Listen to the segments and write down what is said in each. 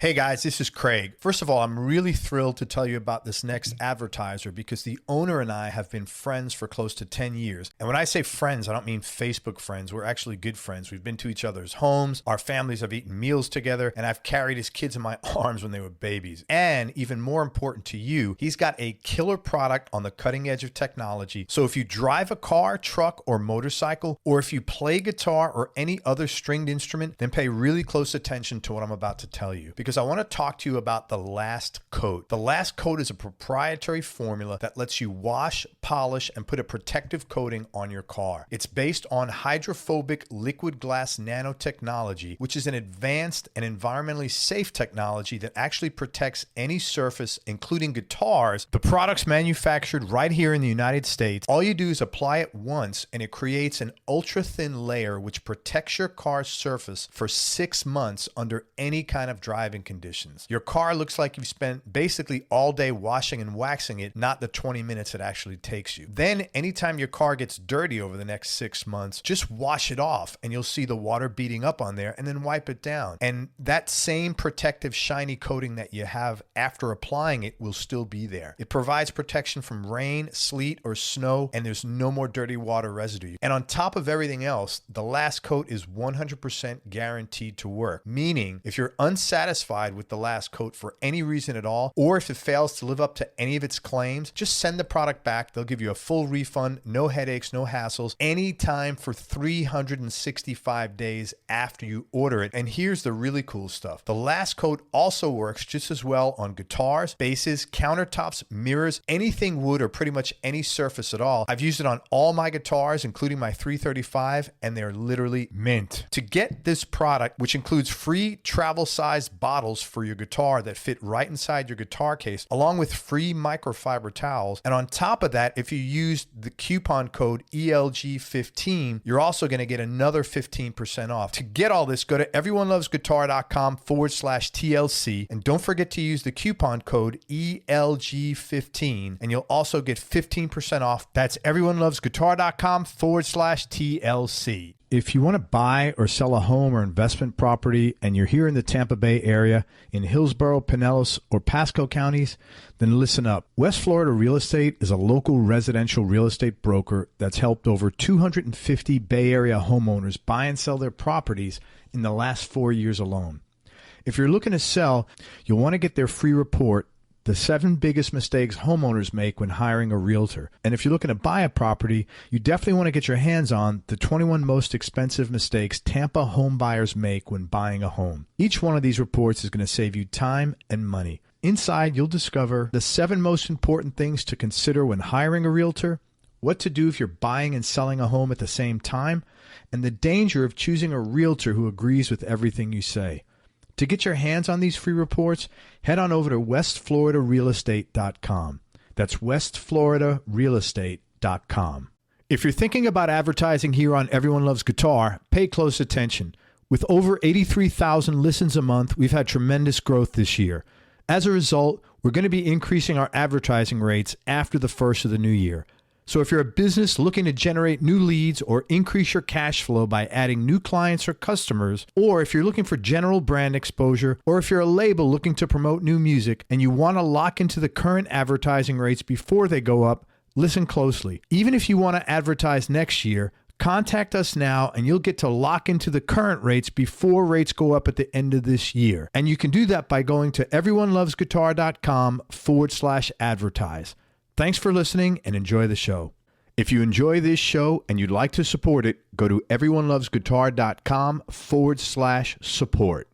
Hey guys, this is Craig. First of all, I'm really thrilled to tell you about this next advertiser because the owner and I have been friends for close to 10 years. And when I say friends, I don't mean Facebook friends. We're actually good friends. We've been to each other's homes. Our families have eaten meals together, and I've carried his kids in my arms when they were babies. And even more important to you, he's got a killer product on the cutting edge of technology. So if you drive a car, truck, or motorcycle, or if you play guitar or any other stringed instrument, then pay really close attention to what I'm about to tell you. Because I want to talk to you about the Last Coat. The Last Coat is a proprietary formula that lets you wash, polish, and put a protective coating on your car. It's based on hydrophobic liquid glass nanotechnology, which is an advanced and environmentally safe technology that actually protects any surface, including guitars. The product's manufactured right here in the United States. All you do is apply it once, and it creates an ultra-thin layer which protects your car's surface for 6 months under any kind of driving conditions. Your car looks like you've spent basically all day washing and waxing it, not the 20 minutes it actually takes you. Then anytime your car gets dirty over the next 6 months, just wash it off and you'll see the water beating up on there, and then wipe it down. And that same protective shiny coating that you have after applying it will still be there. It provides protection from rain, sleet, or snow, and there's no more dirty water residue. And on top of everything else, the Last Coat is 100% guaranteed to work, meaning if you're unsatisfied with the Last Coat for any reason at all, or if it fails to live up to any of its claims, just send the product back. They'll give you a full refund, no headaches, no hassles, anytime for 365 days after you order it. And here's the really cool stuff. The Last Coat also works just as well on guitars, basses, countertops, mirrors, anything wood, or pretty much any surface at all. I've used it on all my guitars, including my 335, and they're literally mint. To get this product, which includes free travel-sized bottles for your guitar that fit right inside your guitar case, along with free microfiber towels. And on top of that, if you use the coupon code ELG15, you're also going to get another 15% off. To get all this, go to everyonelovesguitar.com/TLC, and don't forget to use the coupon code ELG15, and you'll also get 15% off. That's everyonelovesguitar.com/TLC. If you want to buy or sell a home or investment property and you're here in the Tampa Bay area, in Hillsborough, Pinellas, or Pasco counties, then listen up. West Florida Real Estate is a local residential real estate broker that's helped over 250 Bay Area homeowners buy and sell their properties in the last 4 years alone. If you're looking to sell, you'll want to get their free report, The 7 Biggest Mistakes Homeowners Make When Hiring a Realtor. And if you're looking to buy a property, you definitely want to get your hands on the 21 Most Expensive Mistakes Tampa Home Buyers Make When Buying a Home. Each one of these reports is going to save you time and money. Inside, you'll discover the 7 most important things to consider when hiring a realtor, what to do if you're buying and selling a home at the same time, and the danger of choosing a realtor who agrees with everything you say. To get your hands on these free reports, head on over to westfloridarealestate.com. That's westfloridarealestate.com. If you're thinking about advertising here on Everyone Loves Guitar, pay close attention. With over 83,000 listens a month, we've had tremendous growth this year. As a result, we're going to be increasing our advertising rates after the first of the new year. So if you're a business looking to generate new leads or increase your cash flow by adding new clients or customers, or if you're looking for general brand exposure, or if you're a label looking to promote new music and you want to lock into the current advertising rates before they go up, listen closely. Even if you want to advertise next year, contact us now and you'll get to lock into the current rates before rates go up at the end of this year. And you can do that by going to everyonelovesguitar.com/advertise. Thanks for listening and enjoy the show. If you enjoy this show and you'd like to support it, go to everyonelovesguitar.com/support.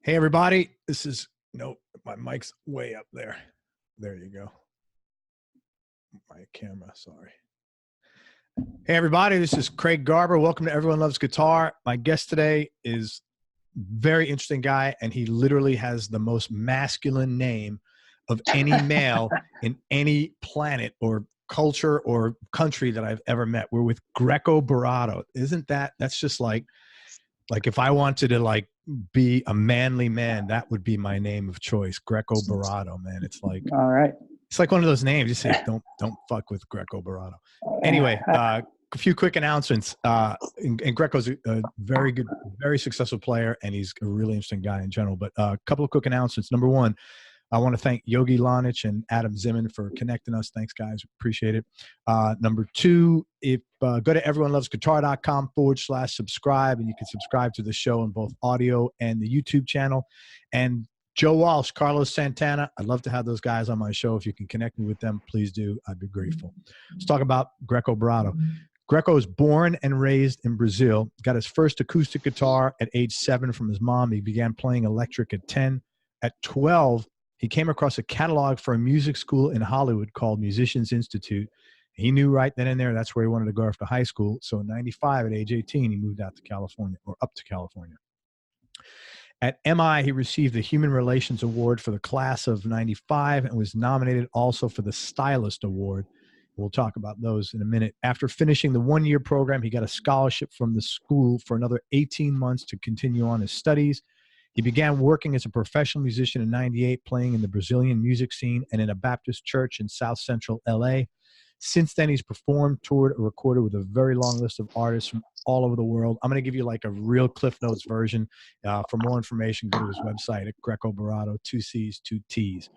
Hey, everybody. This is, no, my mic's way up there. There you go. My camera, sorry. Hey, everybody. This is Craig Garber. Welcome to Everyone Loves Guitar. My guest today is a very interesting guy, and he literally has the most masculine name of any male in any planet or culture or country that I've ever met. We're with Grecco Buratto. That's just like if I wanted to like be a manly man, that would be my name of choice. Grecco Buratto, man. It's like, all right. It's like one of those names. You say, don't fuck with Grecco Buratto. Anyway, a few quick announcements. And Grecco's a very good, very successful player, and he's a really interesting guy in general. But a couple of quick announcements. Number one, I want to thank Yogi Lanich and Adam Zimmern for connecting us. Thanks, guys. Appreciate it. Number two, if go to everyonelovesguitar.com/subscribe, and you can subscribe to the show on both audio and the YouTube channel. And Joe Walsh, Carlos Santana, I'd love to have those guys on my show. If you can connect me with them, please do. I'd be grateful. Let's talk about Grecco Buratto. Grecco was born and raised in Brazil, got his first acoustic guitar at age 7 from his mom. He began playing electric at 10. At 12, he came across a catalog for a music school in Hollywood called Musicians Institute. He knew right then and there that's where he wanted to go after high school. So in 95, at age 18, he moved out to California, or up to California. At MI, he received the Human Relations Award for the class of 95 and was nominated also for the Stylist Award. We'll talk about those in a minute. After finishing the one-year program, he got a scholarship from the school for another 18 months to continue on his studies. He began working as a professional musician in 98, playing in the Brazilian music scene and in a Baptist church in South Central LA. Since then, he's performed, toured, or recorded with a very long list of artists from all over the world. I'm going to give you like a real Cliff Notes version. For more information, go to his website at Grecco Buratto, 2 C's, 2 T's.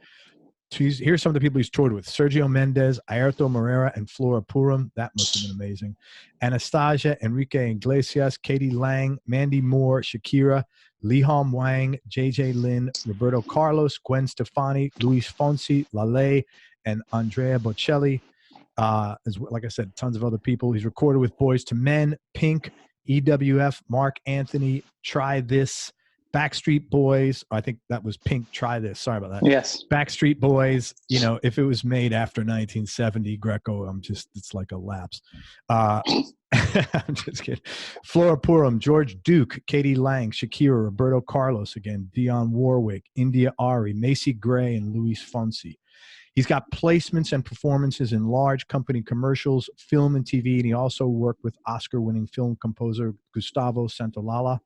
Here's some of the people he's toured with: Sergio Mendes, Airto Moreira, and Flora Purim. That must have been amazing. Anastacia, Enrique Iglesias, Katie Lang, Mandy Moore, Shakira, Lee Hom Wang, JJ Lin, Roberto Carlos, Gwen Stefani, Luis Fonsi, Lale, and Andrea Bocelli. Like I said, tons of other people. He's recorded with Boys to Men, Pink, EWF, Marc Anthony, Try This, Backstreet Boys. I think that was Pink, Try This. Sorry about that. Yes. Backstreet Boys. You know, if it was made after 1970, Grecco, it's like a lapse. I'm just kidding. Flora Purim, George Duke, Katie Lang, Shakira, Roberto Carlos again, Dionne Warwick, India Ari, Macy Gray, and Luis Fonsi. He's got placements and performances in large company commercials, film and TV, and he also worked with Oscar-winning film composer Gustavo Santaolalla.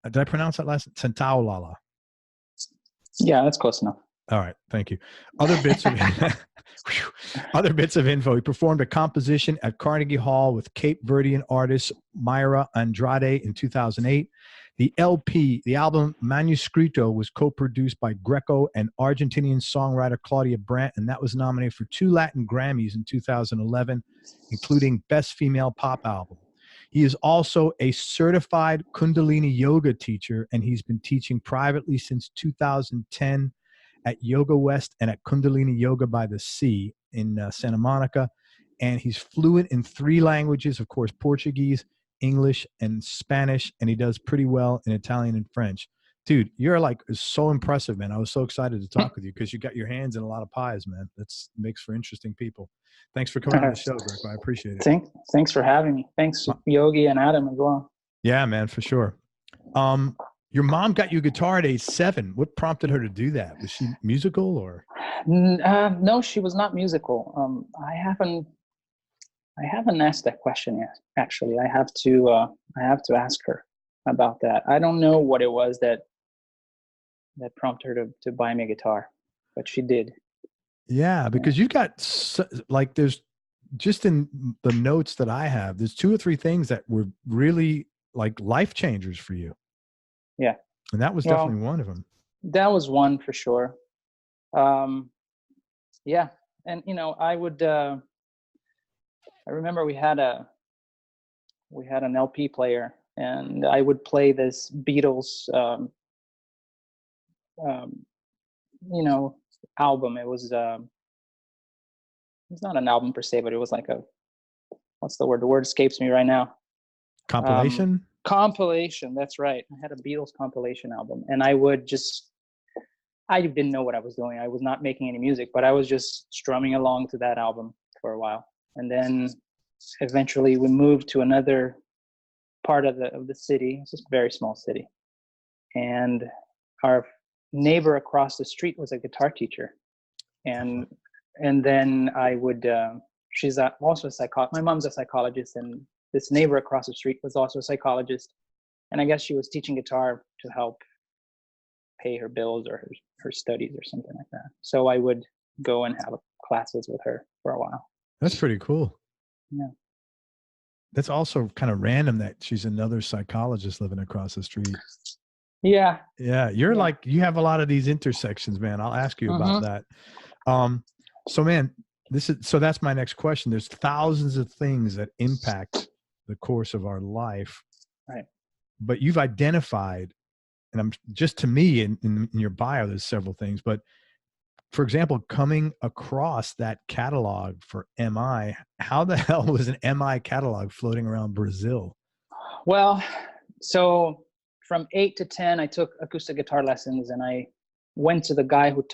Did I pronounce that last? Santaolalla. Yeah, that's close enough. All right, thank you. Other bits of info. He performed a composition at Carnegie Hall with Cape Verdean artist Mayra Andrade in 2008. The album Manuscrito, was co-produced by Grecco and Argentinian songwriter Claudia Brandt, and that was nominated for 2 Latin Grammys in 2011, including Best Female Pop Album. He is also a certified Kundalini Yoga teacher, and he's been teaching privately since 2010 at Yoga West and at Kundalini Yoga by the Sea in Santa Monica. And he's fluent in 3 languages, of course, Portuguese, English, and Spanish, and he does pretty well in Italian and French. Dude, you're like so impressive, man. I was so excited to talk with you because you got your hands in a lot of pies, man. That makes for interesting people. Thanks for coming on the show, Greg. I appreciate it. Thanks for having me. Thanks, Yogi and Adam as well. Yeah, man, for sure. Your mom got you a guitar at age 7. What prompted her to do that? Was she musical or? No, she was not musical. I haven't asked that question yet. Actually, I have to ask her about that. I don't know what it was that prompted her to buy me a guitar, but she did. Yeah, because you've got there's just in the notes that I have, there's 2 or 3 things that were really like life changers for you. Yeah, and that was definitely one of them. That was one for sure. Yeah, and I would. I remember we had an LP player, and I would play this Beatles, album. It was it's not an album per se, but it was like what's the word? The word escapes me right now. Compilation? Compilation, that's right. I had a Beatles compilation album, and I didn't know what I was doing. I was not making any music, but I was just strumming along to that album for a while. And then eventually we moved to another part of the city. It's just a very small city. And our neighbor across the street was a guitar teacher. And then I would, she's also a psychologist. My mom's a psychologist, and this neighbor across the street was also a psychologist. And I guess she was teaching guitar to help pay her bills or her studies or something like that. So I would go and have classes with her for a while. That's pretty cool. Yeah. That's also kind of random that she's another psychologist living across the street. Yeah. Yeah. You're like, you have a lot of these intersections, man. I'll ask you about that. So man, so that's my next question. There's thousands of things that impact the course of our life. Right. But you've identified, and I'm just, to me, in your bio, there's several things, but for example, coming across that catalog for MI, how the hell was an MI catalog floating around Brazil? Well, so from 8 to 10, I took acoustic guitar lessons, and I went to the guy who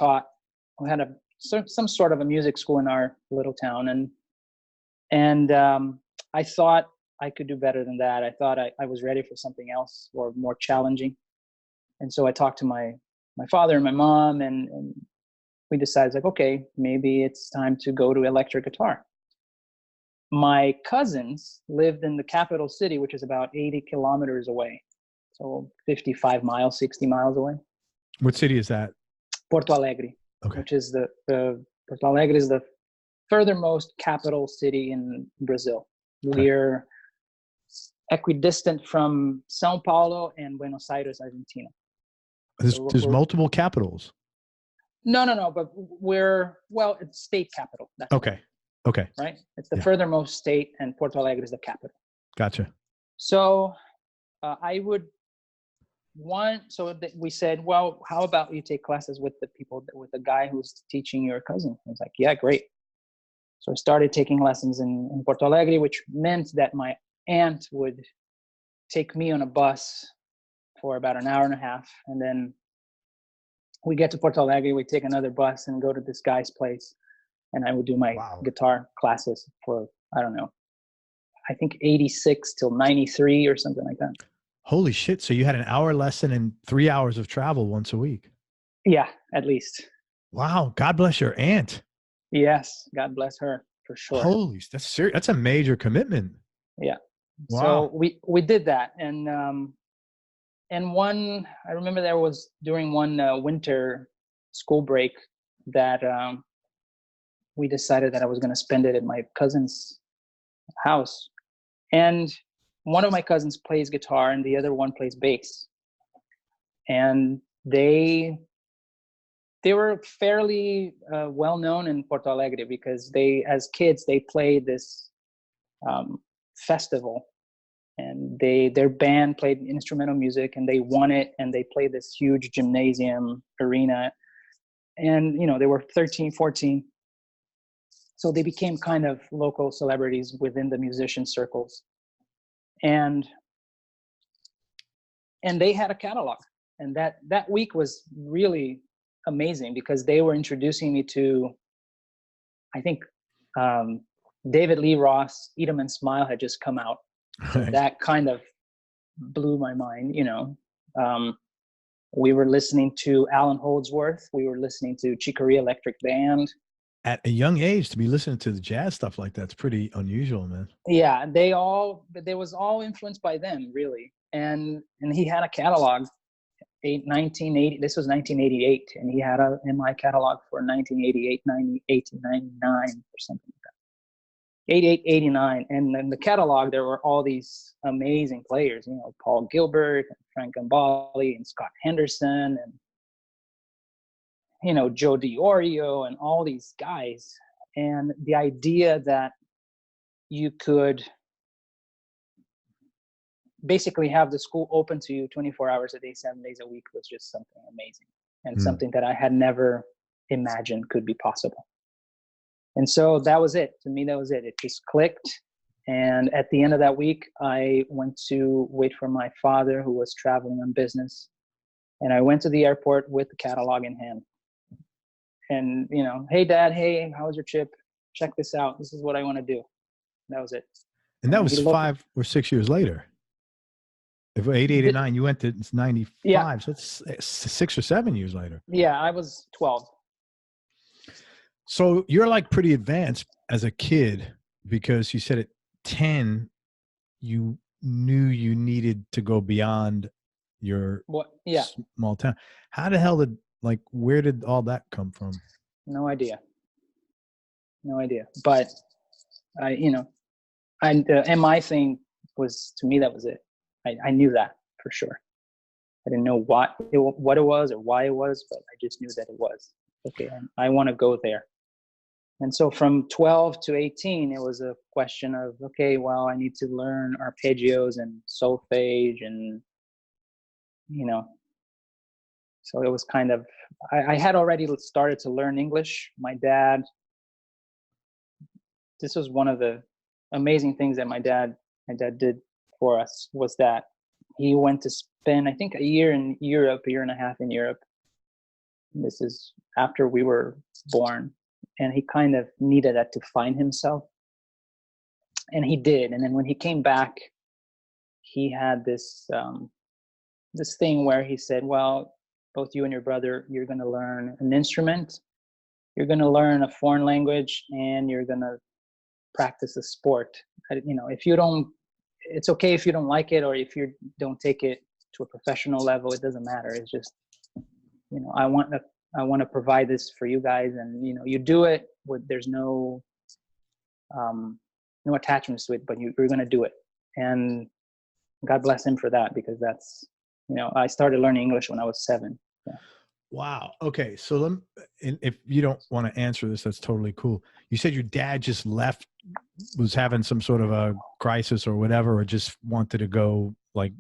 had some sort of a music school in our little town. And I thought I could do better than that. I thought I was ready for something else or more challenging. And so I talked to my father and my mom, and we decided, like, okay, maybe it's time to go to electric guitar. My cousins lived in the capital city, which is about 80 kilometers away. So 55 miles, 60 miles away. What city is that? Porto Alegre, okay. Which is Porto Alegre is the furthermost capital city in Brazil. Okay. We're equidistant from São Paulo and Buenos Aires, Argentina. There's multiple capitals. No, but it's state capital. That's okay. Okay. Right? It's the furthermost state, and Porto Alegre is the capital. Gotcha. So we said, well, how about you take classes with the guy who's teaching your cousin? I was like, yeah, great. So I started taking lessons in Porto Alegre, which meant that my aunt would take me on a bus for about an hour and a half. And then we get to Porto Alegre, we take another bus and go to this guy's place. And I would do my guitar classes for, I don't know, I think 86 till 93 or something like that. Holy shit. So you had an hour lesson and 3 hours of travel once a week. Yeah, at least. Wow. God bless your aunt. Yes. God bless her, for sure. Holy, that's serious. That's a major commitment. Yeah. Wow. So we did that. And I remember there was during one winter school break that we decided that I was going to spend it at my cousin's house. And one of my cousins plays guitar and the other one plays bass. And they were fairly well known in Porto Alegre because as kids, they played this festival, and their band played instrumental music, and they won it, and they played this huge gymnasium arena. And, they were 13, 14. So they became kind of local celebrities within the musician circles. And they had a catalog. And that week was really amazing because they were introducing me to, I think, David Lee Roth, Eat 'em and Smile had just come out. So that kind of blew my mind, we were listening to Alan Holdsworth. We were listening to Chicory Electric Band. At a young age to be listening to the jazz stuff like that's pretty unusual, man. Yeah, they was all influenced by them, really. And he had a catalog, 1980. This was 1988, and he had a MI catalog for 1988, 98, 99, or something like that. 88, 89, and in the catalog there were all these amazing players, Paul Gilbert, and Frank Gambale, and Scott Henderson, and Joe DiOrio, and all these guys. And the idea that you could basically have the school open to you 24 hours a day, 7 days a week was just something amazing, and something that I had never imagined could be possible. And so that was it. To me, that was it. It just clicked. And at the end of that week, I went to wait for my father, who was traveling on business. And I went to the airport with the catalog in hand. And, hey, Dad, hey, how was your trip? Check this out. This is what I want to do. That was it. And that was 5 or 6 years later. If 88 and 9, you went to 95. Yeah. So it's 6 or 7 years later. Yeah, I was 12. So you're like pretty advanced as a kid, because you said at 10, you knew you needed to go beyond your small town. How the hell where did all that come from? No idea. But And the MI thing was, to me, that was it. I knew that for sure. I didn't know what it was or why it was, but I just knew that it was. Okay, I want to go there. And so from 12 to 18, it was a question of, okay, well, I need to learn arpeggios and solfege and, so it was kind of, I had already started to learn English. My dad, this was one of the amazing things that my dad did for us, was that he went to spend, I think, a year in Europe, a year and a half in Europe. This is after we were born. And he kind of needed that to find himself. And he did. And then when he came back, he had this thing where he said, well, both you and your brother, you're going to learn an instrument, you're going to learn a foreign language, and you're going to practice a sport. If you don't, it's okay if you don't like it, or if you don't take it to a professional level, it doesn't matter. It's just, I want to provide this for you guys, and you do it with, there's no attachments to it, but you're going to do it. And God bless him for that, because that's, I started learning English when I was 7. Yeah. Wow. Okay. So if you don't want to answer this, that's totally cool. You said your dad just left, was having some sort of a crisis or whatever, or just wanted to go like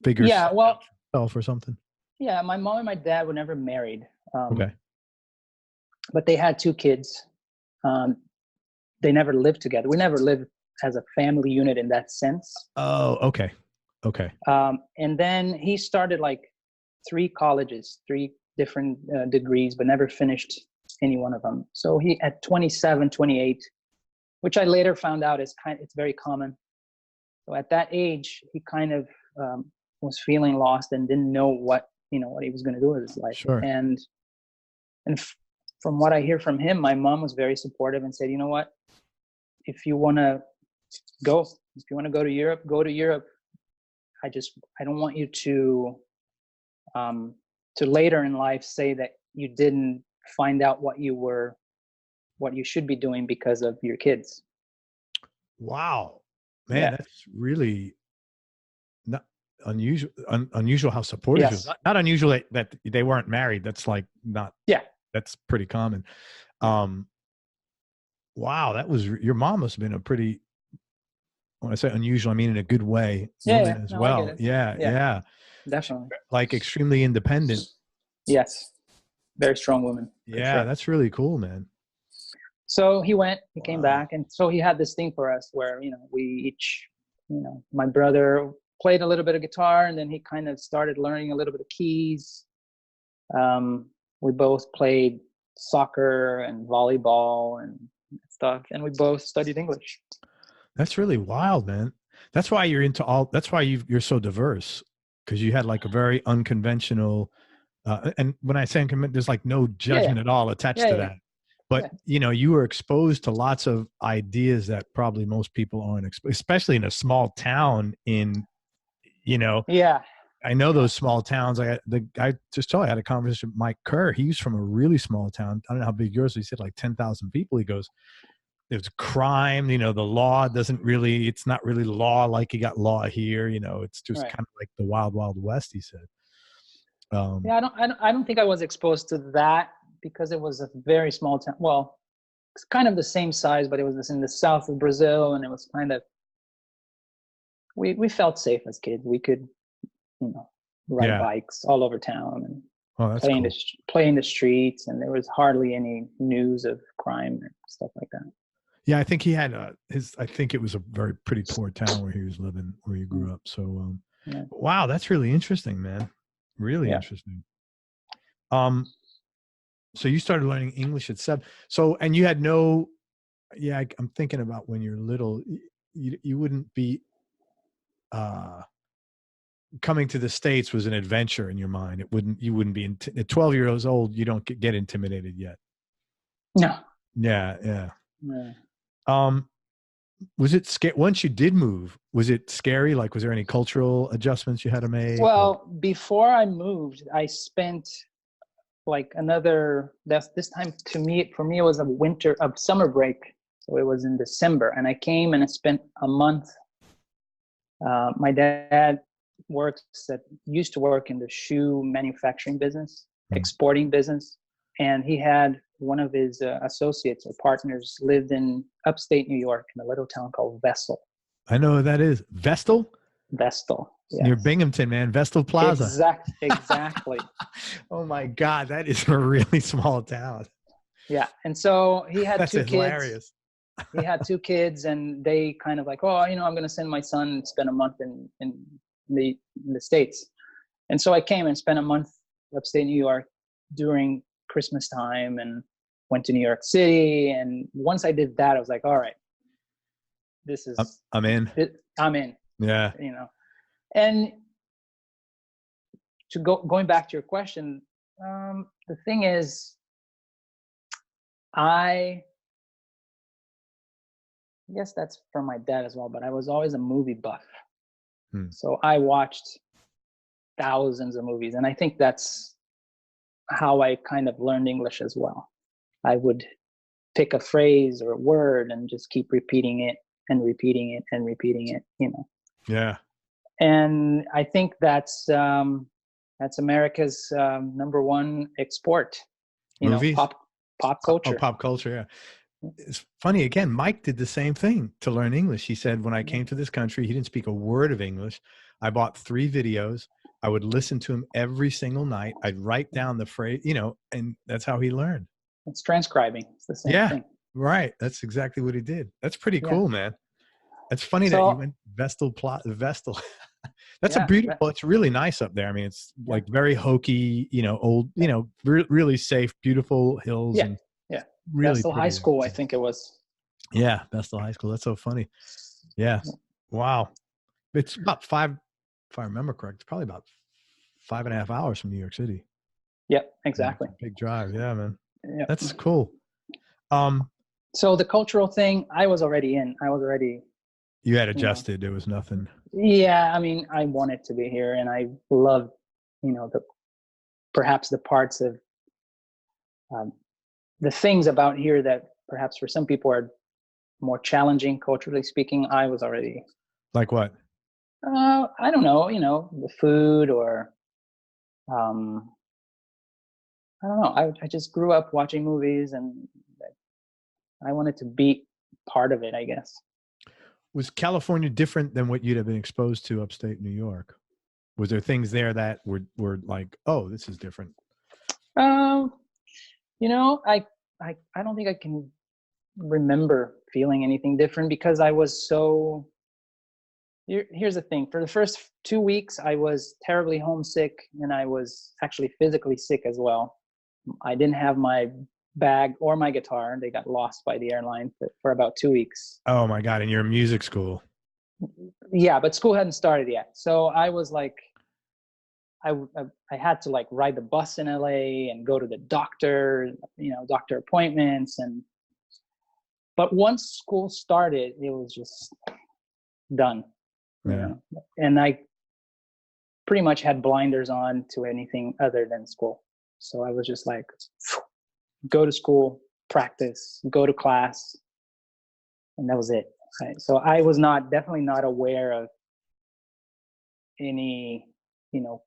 figure out himself or something. Yeah. My mom and my dad were never married. Okay. But they had 2 kids. They never lived together. We never lived as a family unit in that sense. Oh, okay. Okay. And then he started like 3 colleges, 3 different degrees, but never finished any one of them. So he, at 27, 28, which I later found out it's very common. So at that age, he kind of was feeling lost and didn't know what he was going to do with his life. Sure. And from what I hear from him, my mom was very supportive and said, you know what, if you want to go to Europe, go to Europe. I don't want you to later in life say that you didn't find out what you should be doing because of your kids. Wow, man, that's really not unusual. Unusual how supportive. Yes. Not unusual that they weren't married. That's like not. Yeah. That's pretty common. Wow, that was, your mom must have been a pretty, when I say unusual, I mean in a good way, woman as well. I get it. Yeah. Definitely. Like extremely independent. Yes. Very strong woman. Yeah, sure. That's really cool, man. So he came back, and so he had this thing for us where, we each, my brother played a little bit of guitar, and then he kind of started learning a little bit of keys. We both played soccer and volleyball and stuff, and we both studied English. That's really wild, man. That's why you're into that's why you're so diverse, because you had like a very unconventional, and when I say unconventional, there's like no judgment at all attached to that. But, you were exposed to lots of ideas that probably most people aren't exposed, especially in a small town Yeah. I know those small towns. I just told you, I had a conversation with Mike Kerr. He's from a really small town. I don't know how big yours is. He said like 10,000 people. He goes, there's crime, the law it's not really law like you got law here. It's just kind of like the wild, wild west, he said. I don't think I was exposed to that, because it was a very small town. Well, it's kind of the same size, but it was in the south of Brazil, and it was kind of, we felt safe as kids. We could, ride bikes all over town and play in the streets, and there was hardly any news of crime and stuff like that. Yeah, I think he had I think it was a very pretty poor town where he was living, where he grew up. So, wow, that's really interesting, man. Really interesting. So you started learning English at 7. So, and you had I'm thinking about when you're little, you wouldn't be, coming to the States was an adventure in your mind. You wouldn't be at 12 years old. You don't get intimidated yet. No. Yeah. Was it scary once you did move? Was it scary? Like, was there any cultural adjustments you had to make? Well, before I moved, I spent like this time for me, it was a summer break. So it was in December, and I came and I spent a month. My dad used to work in the shoe manufacturing business, exporting business. And he had one of his associates or partners lived in upstate New York in a little town called Vestal. I know who that is. Vestal? Vestal. Yes. Near Binghamton, man. Vestal Plaza. Exactly. Oh my God. That is a really small town. Yeah. And so he had That's two kids. hilarious. He had two kids, and they kind of like, oh, I'm going to send my son and spend a month in the States. And so I came and spent a month upstate New York during Christmas time, and went to New York City. And once I did that, I was like, all right, this is, I'm in. I'm in. Yeah. And going back to your question, the thing is, I guess that's from my dad as well, but I was always a movie buff. So I watched thousands of movies, and I think that's how I kind of learned English as well. I would pick a phrase or a word and just keep repeating it and repeating it and repeating it, Yeah. And I think that's America's number one export, Movies? pop culture. Oh, pop culture, yeah. It's funny, again, Mike did the same thing to learn English. He said, when I came to this country, he didn't speak a word of English. I bought 3 videos. I would listen to him every single night. I'd write down the phrase, and that's how he learned. It's transcribing. It's the same thing. Right. That's exactly what he did. That's pretty cool, man. It's funny that you went Vestal. That's a beautiful, it's really nice up there. I mean, it's like very hokey, old, really safe, beautiful hills. Yeah. And yeah. Really Vestal High School, I think it was. Yeah. Vestal High School. That's so funny. Yeah. Wow. It's about 5, if I remember correct, it's probably about 5.5 hours from New York City. Yep, exactly. Big drive. Yeah, man. Yep. That's cool. So the cultural thing, I was already in. You had adjusted. There was nothing. Yeah, I mean, I wanted to be here, and I loved, perhaps the parts of the things about here that perhaps for some people are more challenging, culturally speaking. I was already. Like what? I don't know, the food, or I don't know. I just grew up watching movies, and I wanted to be part of it, I guess. Was California different than what you'd have been exposed to upstate New York? Was there things there that were like, oh, this is different? I don't think I can remember feeling anything different, because I was so. Here's the thing. For the first 2 weeks, I was terribly homesick, and I was actually physically sick as well. I didn't have my bag or my guitar. They got lost by the airline for about 2 weeks. Oh my God. And you're in music school. Yeah, but school hadn't started yet. So I was like, I had to like ride the bus in LA and go to the doctor, doctor appointments. But once school started, it was just done. Yeah. And I pretty much had blinders on to anything other than school. So I was just like, go to school, practice, go to class, and that was it. Right? So I was definitely not aware of any,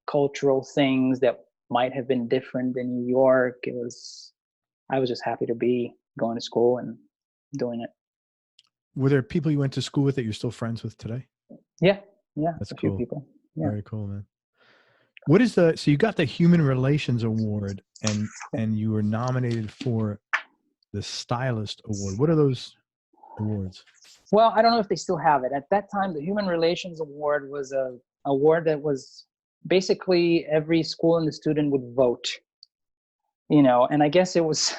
cultural things that might have been different in New York. I was just happy to be going to school and doing it. Were there people you went to school with that you're still friends with today? Yeah. That's a cool. few people. Yeah. Very cool, man. What is so you got the Human Relations Award, and you were nominated for the Stylist Award. What are those awards? Well, I don't know if they still have it. At that time, the Human Relations Award was a award that was basically every school and the student would vote, and I guess it was,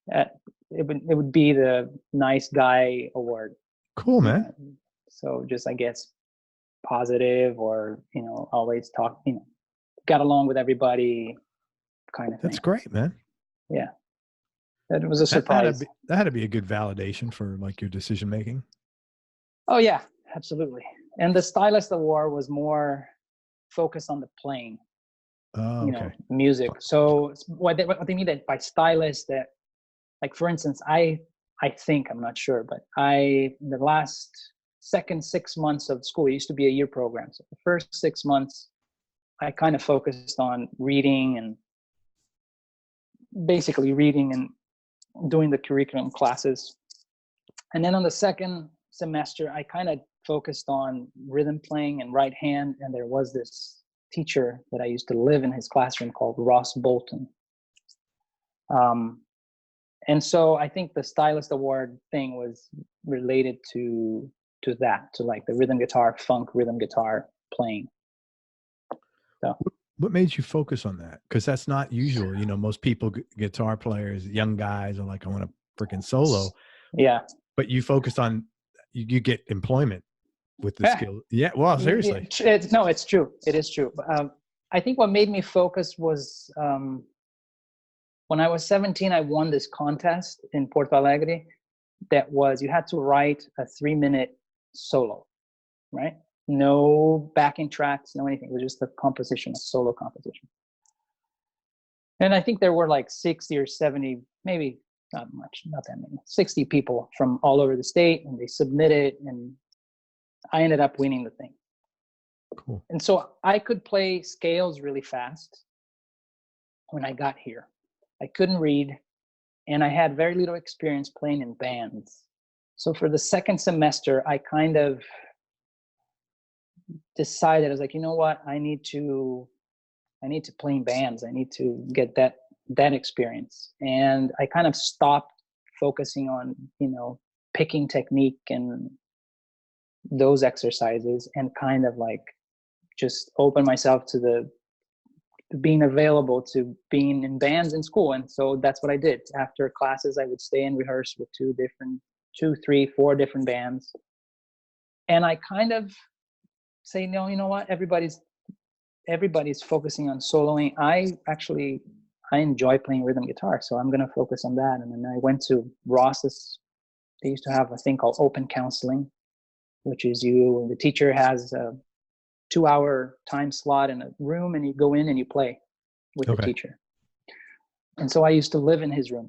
it would be the nice guy award. Cool, man. So just, I guess, positive, or, always talk, got along with everybody kind of thing. That's great, man. Yeah. It was a surprise. That had to be a good validation for like your decision making. Oh yeah, absolutely. And the Stylist Award was more focused on the playing, music. So what they mean that by stylist, that, like, for instance, I I think, I'm not sure, but the last second 6 months of school, it used to be a year program. So the first 6 months, I kind of focused on reading and basically reading and doing the curriculum classes. And then on the second semester, I kind of focused on rhythm playing and right hand. And there was this teacher that I used to live in his classroom called Ross Bolton. And so I think the Stylist Award thing was related to that, to like the rhythm guitar, funk rhythm guitar playing. So what made you focus on that? Because that's not usual. You know, most people, guitar players, young guys, are like, I want to freaking solo. Yeah. But you focused on, you get employment with the skill. Yeah. Well, seriously. No, it's true. It is true. I think what made me focus was when I was 17, I won this contest in Porto Alegre that was, you had to write a 3-minute solo, right? No backing tracks, no anything. It was just a composition, a solo composition. And I think there were like 60 or 70, maybe not much, not that many, 60 people from all over the state, and they submitted, and I ended up winning the thing. Cool. And so I could play scales really fast when I got here. I couldn't read, and I had very little experience playing in bands. So for the second semester, I kind of decided, I was like, you know what, I need to play in bands. I need to get that experience. And I kind of stopped focusing on, you know, picking technique and those exercises, and kind of like just open myself to being available to being in bands in school. And so that's what I did. After classes, I would stay and rehearse with 2, 3, 4 different bands. And I kind of say, no, you know what? Everybody's focusing on soloing. I enjoy playing rhythm guitar, so I'm going to focus on that. And then I went to Ross's. They used to have a thing called open counseling, which is the teacher has a 2-hour time slot in a room, and you go in and you play with the teacher. And so I used to live in his room.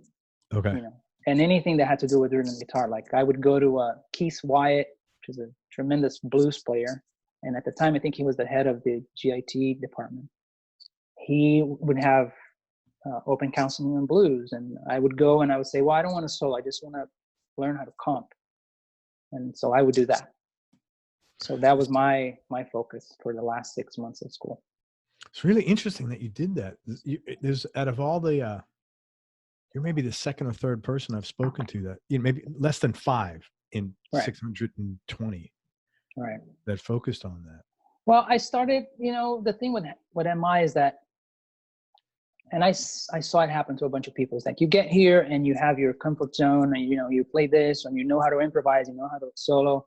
Okay. You know, and anything that had to do with rhythm guitar, like I would go to Keith Wyatt, which is a tremendous blues player. And at the time, I think he was the head of the GIT department. He would have open counseling on blues. And I would go and I would say, well, I don't want to solo. I just want to learn how to comp. And so I would do that. So that was my focus for the last 6 months of school. It's really interesting that you did that. There's, out of all the, you're maybe the second or third person I've spoken to that, you know, maybe less than 5 in 620. Right. That focused on that. Well, I started, you know, the thing with MI is that, and I saw it happen to a bunch of people. It's like you get here and you have your comfort zone, and, you know, you play this and you know how to improvise, you know how to solo.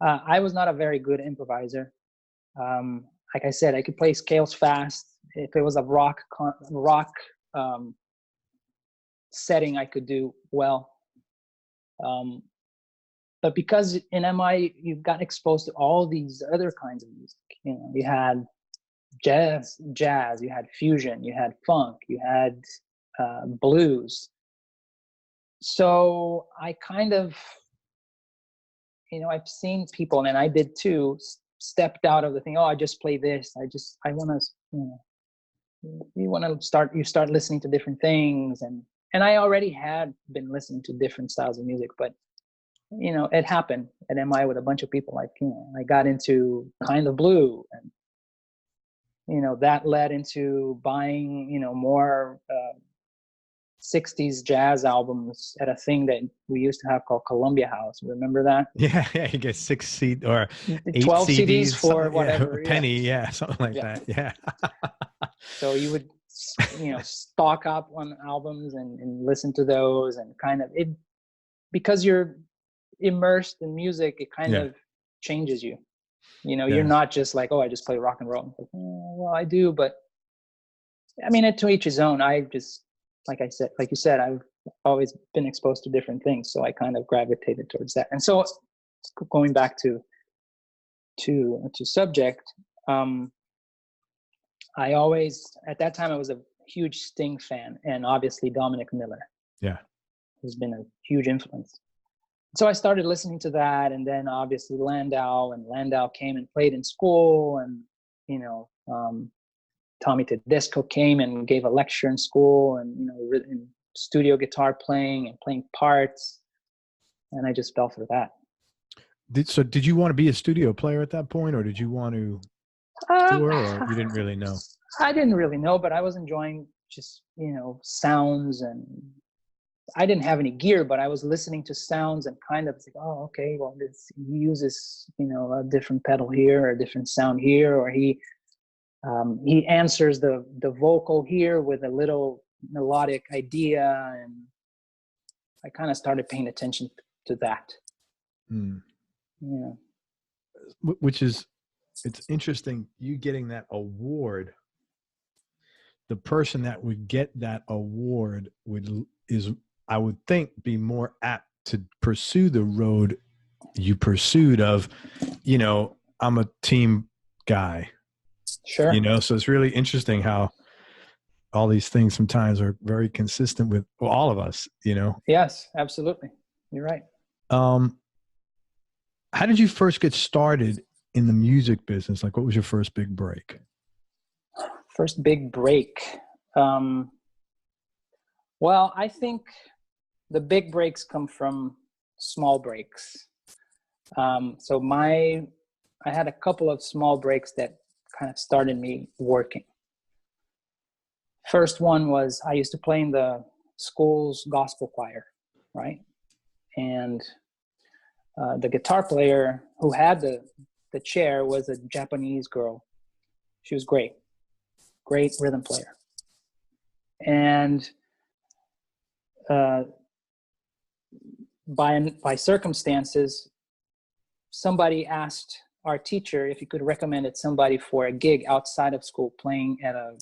I was not a very good improviser. Like I said, I could play scales fast. If it was a rock setting, I could do well. But because in MI, you got exposed to all these other kinds of music. You know, you had jazz, you had fusion, you had funk, you had blues. So I kind of, you know, I've seen people, and I did too, stepped out of the thing. Oh, I just play this. I want to, you know, you start listening to different things. And I already had been listening to different styles of music, but, you know, it happened at MI with a bunch of people. Like, you know, I got into Kind of Blue, and, you know, that led into buying, you know, more 60s jazz albums at a thing that we used to have called Columbia House. Remember that? Yeah, you get 6 CD or 8 12 CDs for whatever. a penny, something like that. Yeah. So you would, you know, stock up on albums and listen to those, and kind of it, because you're immersed in music, it kind of changes you. You know, you're not just like, oh, I just play rock and roll. Like, well, I do, but I mean, to each his own. I just, like you said, I've always been exposed to different things, so I kind of gravitated towards that. And so, going back to subject, I always, at that time, I was a huge Sting fan, and obviously Dominic Miller. Yeah. has been a huge influence. So I started listening to that, and then obviously Landau came and played in school, and Tommy Tedesco came and gave a lecture in school, and in studio guitar playing and playing parts, and I just fell for that. Did you want to be a studio player at that point, or did you want to tour, or you didn't really know? I didn't really know, but I was enjoying just sounds, and I didn't have any gear, but I was listening to sounds and kind of like, oh, okay, well, he uses, a different pedal here or a different sound here, or he answers the vocal here with a little melodic idea. And I kind of started paying attention to that. Yeah. Which is, it's interesting, you getting that award. The person that would get that award I would think, be more apt to pursue the road you pursued of, I'm a team guy. Sure. So it's really interesting how all these things sometimes are very consistent with all of us, Yes, absolutely. You're right. How did you first get started in the music business? Like, what was your first big break? First big break. Well, I think the big breaks come from small breaks. So I had a couple of small breaks that kind of started me working. First one was I used to play in the school's gospel choir, right? And the guitar player who had the chair was a Japanese girl. She was great rhythm player. And by circumstances, somebody asked our teacher if he could recommend somebody for a gig outside of school playing at a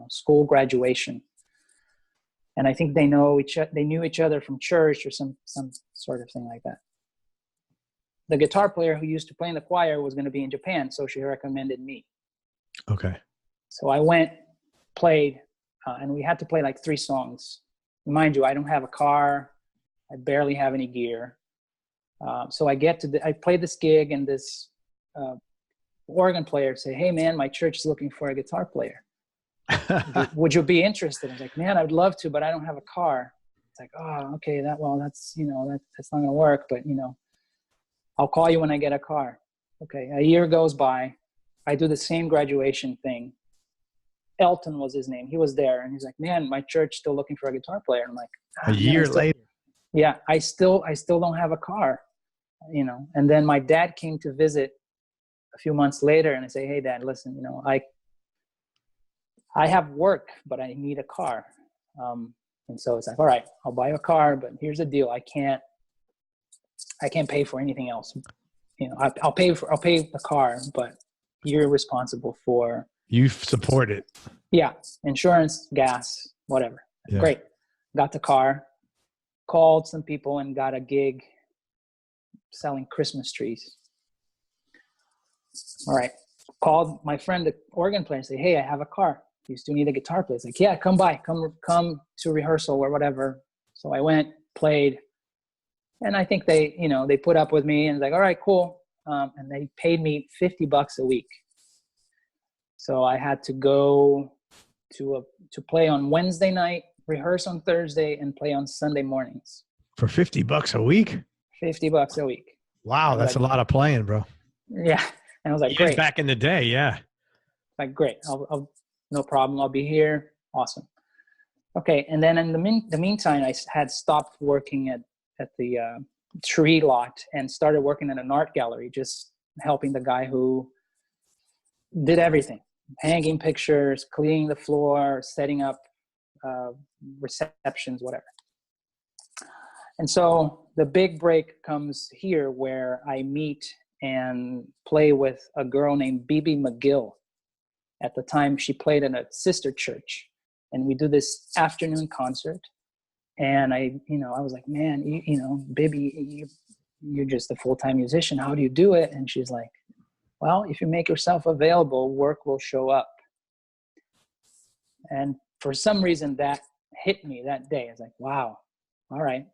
school graduation. And I think they knew each other from church or some sort of thing like that. The guitar player who used to play in the choir was going to be in Japan, so she recommended me. Okay. So I went, played, and we had to play like 3 songs. Mind you, I don't have a car. I barely have any gear. So I played this gig, and this organ player said, "Hey man, my church is looking for a guitar player. Would you be interested?" I was like, "Man, I would love to, but I don't have a car." It's like, "Oh, okay, that's not gonna work, but I'll call you when I get a car." Okay, a year goes by. I do the same graduation thing. Elton was his name. He was there, and he's like, "Man, my church still looking for a guitar player." I'm like, a year later. Yeah, I still don't have a car, And then my dad came to visit a few months later, and I say, "Hey, Dad, listen, I have work, but I need a car." And so it's like, "All right, I'll buy a car, but here's the deal: I can't pay for anything else. I'll pay the car, but you're responsible for." You support it. Yeah, insurance, gas, whatever. Yeah. Great. Got the car, called some people, and got a gig selling Christmas trees. All right. Called my friend, the organ player, and say, "Hey, I have a car. Do you still need a guitar player?" He's like, "Yeah, come by. Come to rehearsal or whatever." So I went, played, and I think they put up with me, and like, "All right, cool." And they paid me $50 a week. So I had to go to play on Wednesday night, rehearse on Thursday, and play on Sunday mornings. For $50 a week? $50 a week. Wow, that's a lot of playing, bro. Yeah. And I was like, Years great. Back in the day, yeah. Like, great. I'll no problem. I'll be here. Awesome. Okay. And then in the meantime, I had stopped working at the tree lot and started working at an art gallery, just helping the guy who did everything. Hanging pictures, cleaning the floor, setting up receptions, whatever. And so the big break comes here where I meet and play with a girl named Bibi McGill. At the time, she played in a sister church, and we do this afternoon concert. And I was like, "Man, Bibi, you're just a full-time musician. How do you do it?" And she's like, "Well, if you make yourself available, work will show up." And for some reason that hit me that day. I was like, wow, all right.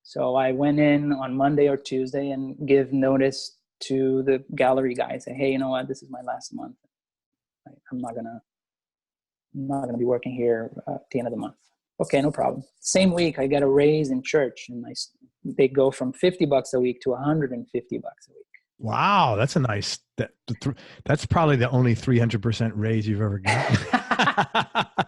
So I went in on Monday or Tuesday and give notice to the gallery guy. Say, hey, you know what? This is my last month. I'm not gonna be working here at the end of the month. Okay, no problem. Same week, I get a raise in church, and they go from $50 a week to $150 a week. Wow, that's a nice. That's probably the only 300% raise you've ever gotten.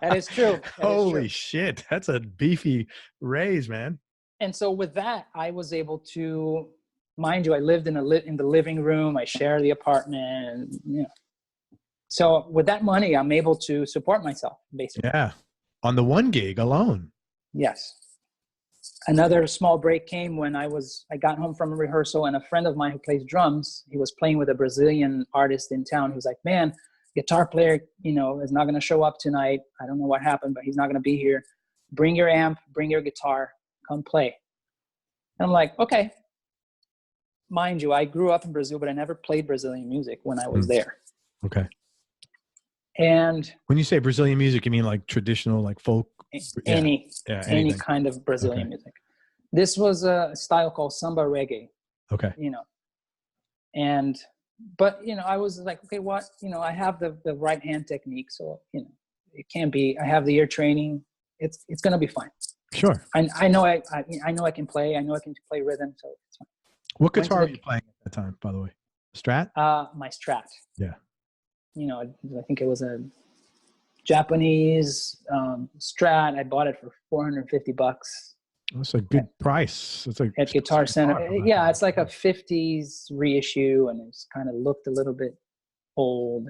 That is true. Holy shit, that's a beefy raise, man. And so with that, I was able to, mind you, I lived in the living room. I share the apartment, and you know. So with that money, I'm able to support myself, basically. Yeah, on the one gig alone. Yes. Another small break came when I got home from a rehearsal, and a friend of mine who plays drums, he was playing with a Brazilian artist in town. He was like, man, guitar player, you know, is not going to show up tonight. I don't know what happened, but he's not going to be here. Bring your amp, bring your guitar, come play. And I'm like, okay. Mind you, I grew up in Brazil, but I never played Brazilian music when I was there. Okay. And when you say Brazilian music, you mean like traditional, like folk? Any kind of Brazilian music. This was a style called samba reggae. Okay. You know, but you know, I was like, okay, what? You know, I have the right hand technique, so you know, it can't be. I have the ear training. It's gonna be fine. Sure. I know I know I can play. I know I can play rhythm, so it's fine. What guitar were you playing at that time, by the way? Strat? My Strat. Yeah. You know, I think it was a Japanese Strat. I bought it for $450. That's a good price. It's at Guitar Center. Yeah, it's like a 50s reissue, and it's kind of looked a little bit old.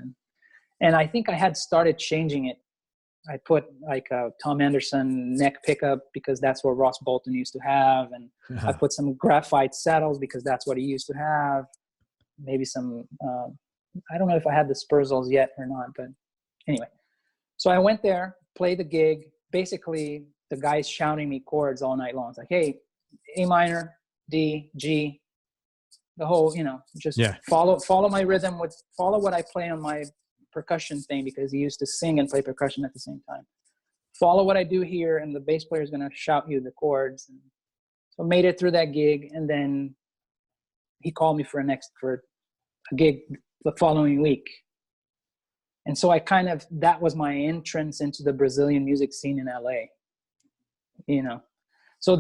And I think I had started changing it. I put like a Tom Anderson neck pickup because that's what Ross Bolton used to have. And I put some graphite saddles because that's what he used to have. Maybe some, I don't know if I had the Spurzels yet or not, but anyway. So I went there, played the gig. Basically, the guy's shouting me chords all night long. It's like, hey, A minor, D, G, the whole, you know, just follow my rhythm, follow what I play on my percussion thing, because he used to sing and play percussion at the same time. Follow what I do here, and the bass player is going to shout you the chords. And so I made it through that gig, and then he called me for a gig the following week. And so that was my entrance into the Brazilian music scene in LA, you know. So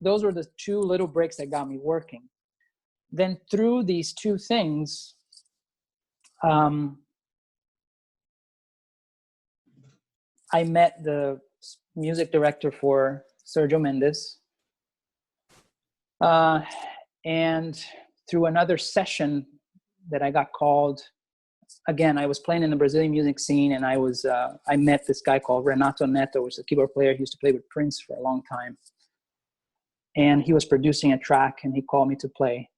those were the two little breaks that got me working. Then through these two things, I met the music director for Sergio Mendes. And through another session that I got called, again, I was playing in the Brazilian music scene, and I met this guy called Renato Neto, who's a keyboard player. He used to play with Prince for a long time. And he was producing a track, and he called me to play.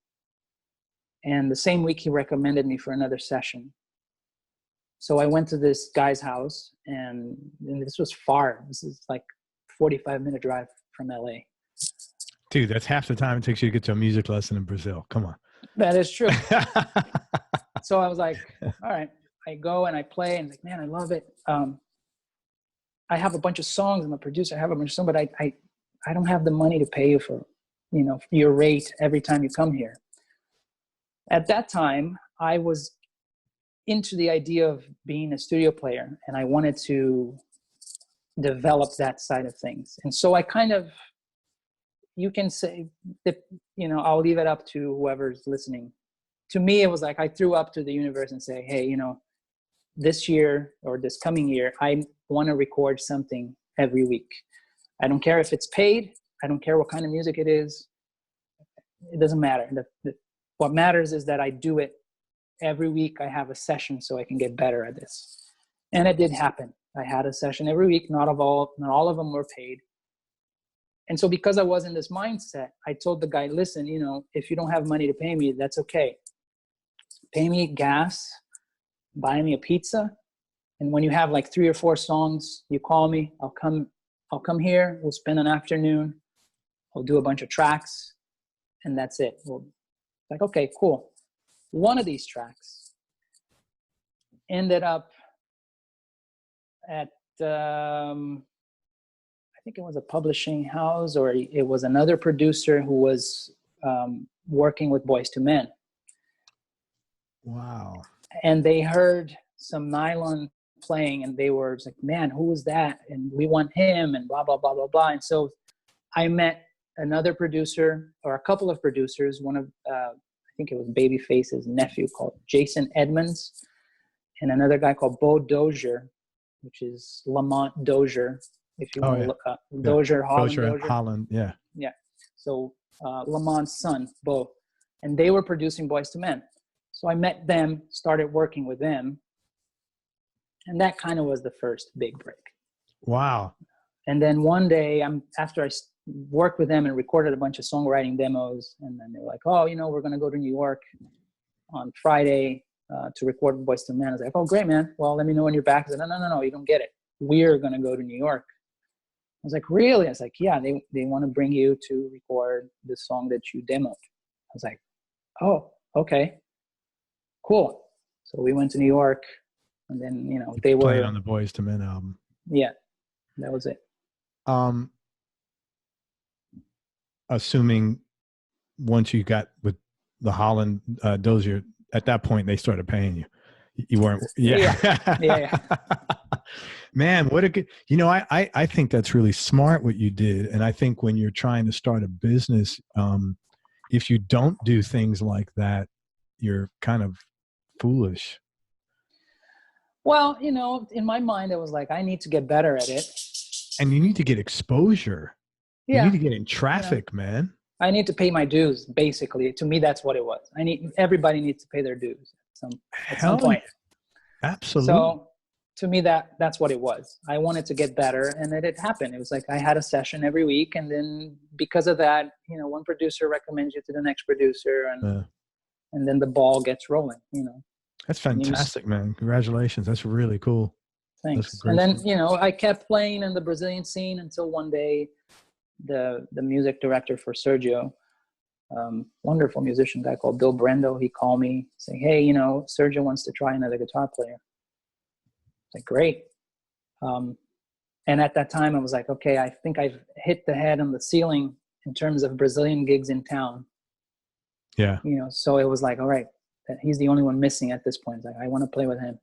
And the same week, he recommended me for another session. So I went to this guy's house, and this was far. This is like 45-minute drive from LA. Dude, that's half the time it takes you to get to a music lesson in Brazil. Come on. That is true. So I was like, all right. I go and I play, and like, man, I love it. I have a bunch of songs. I'm a producer. I have a bunch of songs, but I don't have the money to pay you for, you know, your rate every time you come here. At that time, I was into the idea of being a studio player, and I wanted to develop that side of things. And so I kind of, you can say that, you know, I'll leave it up to whoever's listening. To me, it was like I threw up to the universe and say, hey, you know, this year or this coming year, I want to record something every week. I don't care if it's paid. I don't care what kind of music it is. It doesn't matter. What matters is that I do it every week. I have a session so I can get better at this. And it did happen. I had a session every week. Not all of them were paid. And so because I was in this mindset, I told the guy, listen, you know, if you don't have money to pay me, that's okay. Pay me gas, buy me a pizza. And when you have like 3 or 4 songs, you call me, I'll come here. We'll spend an afternoon. I'll do a bunch of tracks, and that's it. Like, okay, cool. One of these tracks ended up at, I think it was a publishing house, or it was another producer who was working with Boys to Men. Wow. And they heard some nylon playing, and they were like, man, who was that? And we want him, and blah, blah, blah, blah, blah. And so I met another producer, or a couple of producers, one of, I think it was Babyface's nephew, called Jason Edmonds, and another guy called Bo Dozier, which is Lamont Dozier, if you want to look up. Dozier, Holland. Dozier, Holland, yeah. Yeah. So Lamont's son, Bo. And they were producing Boys to Men. So I met them, started working with them. And that kind of was the first big break. Wow. And then one day, after I worked with them and recorded a bunch of songwriting demos, and then they were like, oh, we're going to go to New York on Friday to record Boys to Men. I was like, oh, great, man. Well, let me know when you're back. I said, no, you don't get it. We're going to go to New York. I was like, really? I was like, yeah, they want to bring you to record the song that you demoed. I was like, oh, okay, cool. So we went to New York, and then, they were played on the Boys to Men album. Yeah, that was it. Assuming once you got with the Holland Dozier, at that point they started paying you. You weren't. Yeah. Man, what a good. I think that's really smart what you did, and I think when you're trying to start a business, if you don't do things like that, you're kind of foolish. Well, in my mind, it was like, I need to get better at it. And you need to get exposure. Yeah. You need to get in traffic, man. I need to pay my dues, basically. To me, that's what it was. Everybody needs to pay their dues at some point. Yeah. Absolutely. So to me, that's what it was. I wanted to get better, and it happened. It was like I had a session every week, and then because of that, one producer recommends you to the next producer, and then the ball gets rolling, That's fantastic, man. Congratulations. That's really cool. Thanks. And then, I kept playing in the Brazilian scene until one day the music director for Sergio, wonderful musician guy called Bill Brendo, he called me saying, hey, Sergio wants to try another guitar player. I was like, great. And at that time I was like, okay, I think I've hit the head on the ceiling in terms of Brazilian gigs in town. Yeah. So it was like, all right, he's the only one missing at this point. Like, I want to play with him.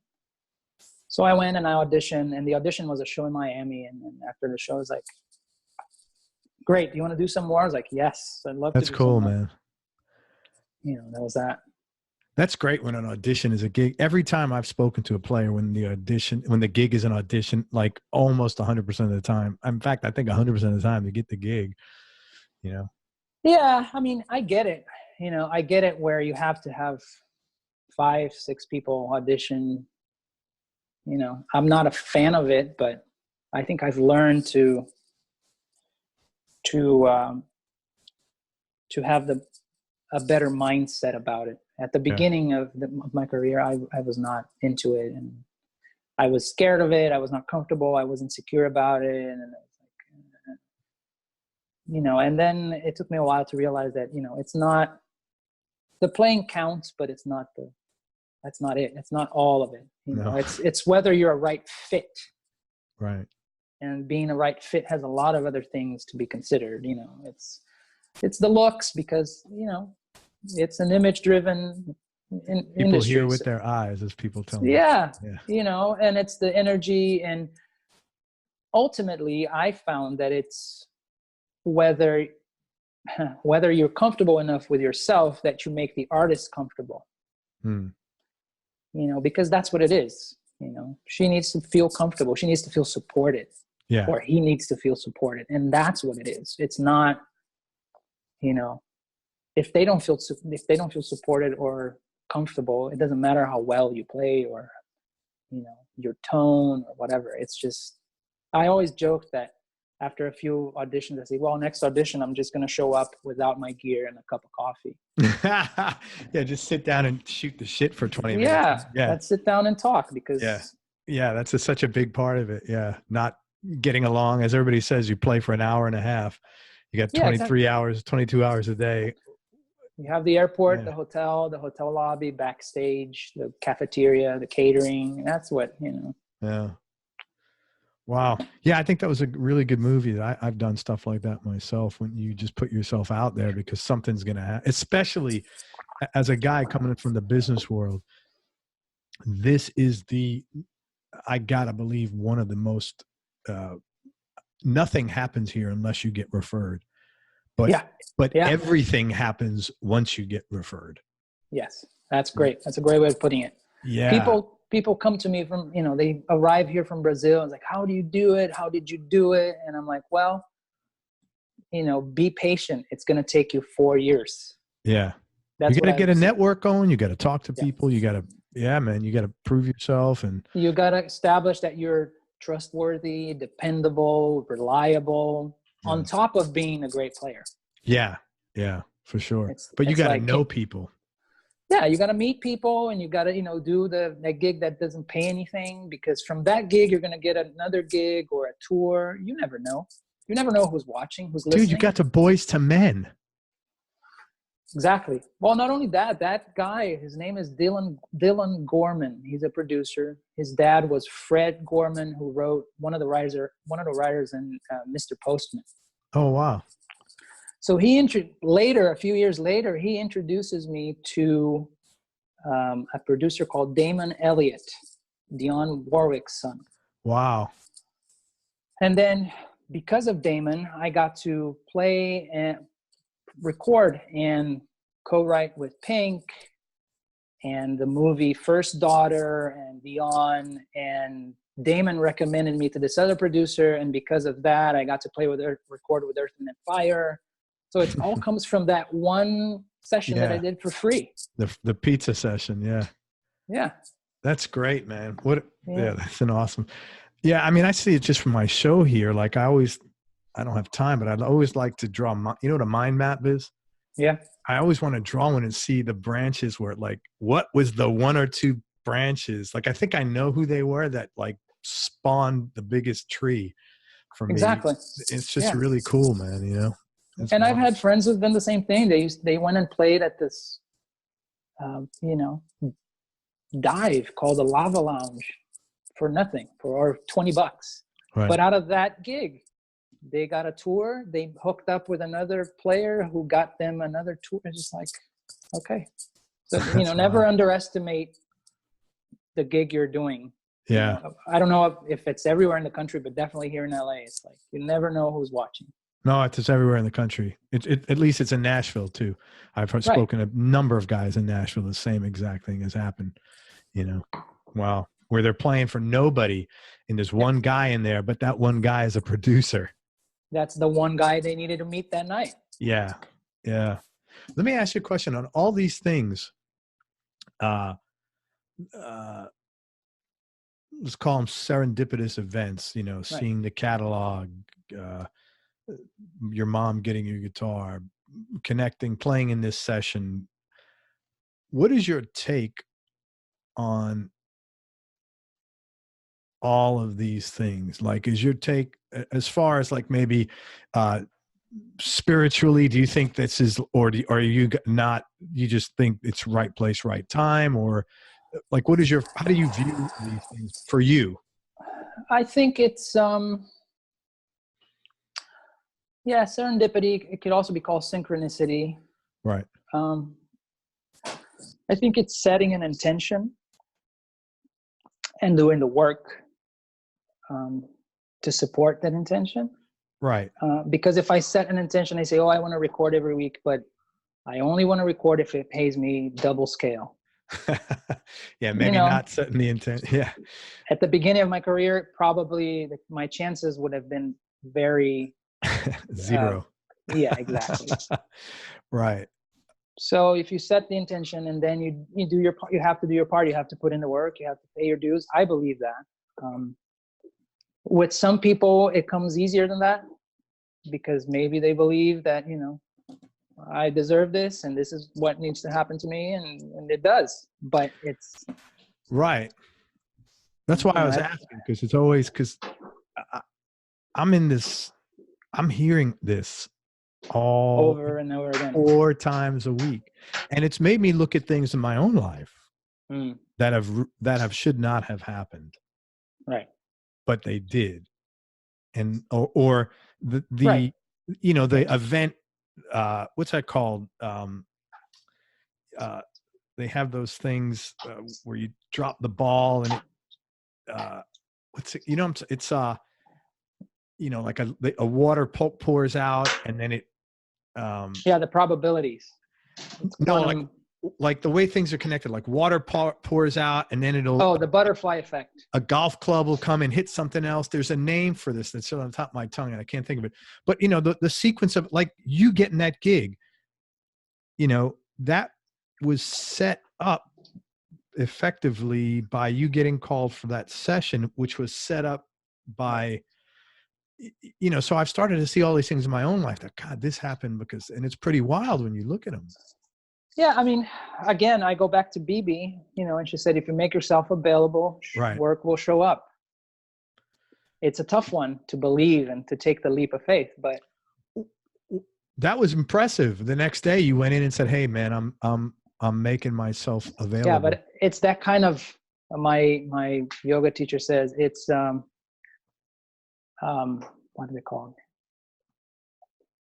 So I went and I auditioned, and the audition was a show in Miami. And then after the show, I was like, great. Do you want to do some more? I was like, yes, I'd love to. That's cool, man. That was that. That's great when an audition is a gig. Every time I've spoken to a player, when the gig is an audition, like almost 100% of the time. In fact, I think 100% of the time they get the gig, Yeah. I mean, I get it. I get it where you have to have 5-6 people audition. I'm not a fan of it, but I think I've learned to have a better mindset about it. At the beginning of my career, I was not into it, and I was scared of it. I was not comfortable. I was insecure about it, and it was like, and then it took me a while to realize that it's not, the playing counts, but that's not it. It's not all of it. No. It's whether you're a right fit. Right. And being a right fit has a lot of other things to be considered. It's the looks, because it's an image driven industry. People hear with their eyes, as people tell me. Yeah. And it's the energy, and ultimately I found that it's whether you're comfortable enough with yourself that you make the artist comfortable. Because that's what it is. She needs to feel comfortable. She needs to feel supported. Yeah. Or he needs to feel supported. And that's what it is. It's not, if they don't feel supported or comfortable, it doesn't matter how well you play or, your tone or whatever. It's just, I always joke that after a few auditions, I say, well, next audition, I'm just going to show up without my gear and a cup of coffee. Yeah, just sit down and shoot the shit for 20 minutes. Yeah, let's sit down and talk, because that's such a big part of it. Yeah, not getting along. As everybody says, you play for an hour and a half. You got 23 hours, 22 hours a day. You have the airport, the hotel lobby, backstage, the cafeteria, the catering. That's what, Yeah. Wow. Yeah, I think that was a really good movie. I've done stuff like that myself when you just put yourself out there because something's going to happen, especially as a guy coming in from the business world. This is I got to believe, one of the most, nothing happens here unless you get referred. But, but everything happens once you get referred. Yes. That's great. That's a great way of putting it. Yeah. People come to me from, they arrive here from Brazil and it's like, how do you do it? How did you do it? And I'm like, well, be patient. It's going to take you 4 years. Yeah. You got to get a network going. You got to talk to people. You got to, man, you got to prove yourself. And you got to establish that you're trustworthy, dependable, reliable, on top of being a great player. Yeah. Yeah, for sure. But you got to know people. Yeah, you got to meet people, and you got to, do that gig that doesn't pay anything, because from that gig, you're going to get another gig or a tour. You never know. You never know who's watching, who's listening. Dude, you got to Boys to Men. Exactly. Well, not only that guy, his name is Dylan Gorman. He's a producer. His dad was Fred Gorman, who wrote one of the writers in Mr. Postman. Oh, wow. So a few years later, he introduces me to a producer called Damon Elliott, Dionne Warwick's son. Wow. And then because of Damon, I got to play and record and co-write with Pink and the movie First Daughter and Dionne, and Damon recommended me to this other producer. And because of that, I got to record with Earth, Wind & Fire. So it all comes from that one session that I did for free. The pizza session. Yeah. Yeah. That's great, man. That's an awesome. Yeah. I mean, I see it just from my show here. Like I don't have time, but I'd always like to draw, you know what a mind map is? Yeah. I always want to draw one and see the branches where what was the one or two branches? Like, I think I know who they were that spawned the biggest tree for me. Exactly. It's just really cool, man. And I've had friends who've done the same thing. They went and played at this, dive called the Lava Lounge for nothing, or $20. Right. But out of that gig, they got a tour. They hooked up with another player who got them another tour. It's just like, okay. So, never underestimate the gig you're doing. Yeah. I don't know if it's everywhere in the country, but definitely here in LA, it's like, you never know who's watching. No, it's everywhere in the country. At least it's in Nashville too. I've spoken to a number of guys in Nashville. The same exact thing has happened. Wow, where they're playing for nobody, and there's one guy in there, but that one guy is a producer. That's the one guy they needed to meet that night. Yeah, yeah. Let me ask you a question on all these things. Let's call them serendipitous events. Seeing the catalog. Your mom getting your guitar, connecting, playing in this session. What is your take on all of these things? Is your take as far as maybe spiritually, do you think this is, or are you not, you just think it's right place, right time, or how do you view these things for you? I think it's, serendipity. It could also be called synchronicity. Right. I think it's setting an intention and doing the work to support that intention. Right. Because if I set an intention, I say, I want to record every week, but I only want to record if it pays me double scale. Yeah, maybe not setting the intent. Yeah. At the beginning of my career, probably my chances would have been very... Zero. Yeah, exactly. Right. So if you set the intention and then you do your part, you have to do your part. You have to put in the work. You have to pay your dues. I believe that. With some people, it comes easier than that because maybe they believe that, I deserve this and this is what needs to happen to me, and it does. But it's right. That's why I was asking, because it's always I'm hearing this all over and over again, 4 times a week, and it's made me look at things in my own life that should not have happened, right? But they did, and or the Right. you know, the event, what's that called? They have those things where you drop the ball and it, what's it, you know, it's you know, like a water pours out and then it, Yeah, the probabilities. It's no, quantum. like the way things are connected, like water pours out and then it'll, Oh, the butterfly effect. a golf club will come and hit something else. There's a name for this that's still on top of my tongue and I can't think of it. But you know, the sequence of like you getting that gig, you know, that was set up effectively by you getting called for that session, which was set up by, you know, so I've started to see all these things in my own life that, God, this happened because, and it's pretty wild when you look at them. Yeah, I mean, again, I go back to BB, you know, and she said, if you make yourself available, Right. work will show up. It's a tough one to believe and to take the leap of faith, but that was impressive. The next day you went in and said, hey man, I'm making myself available. yeah, but it's that kind of, my yoga teacher says it's, what is it called?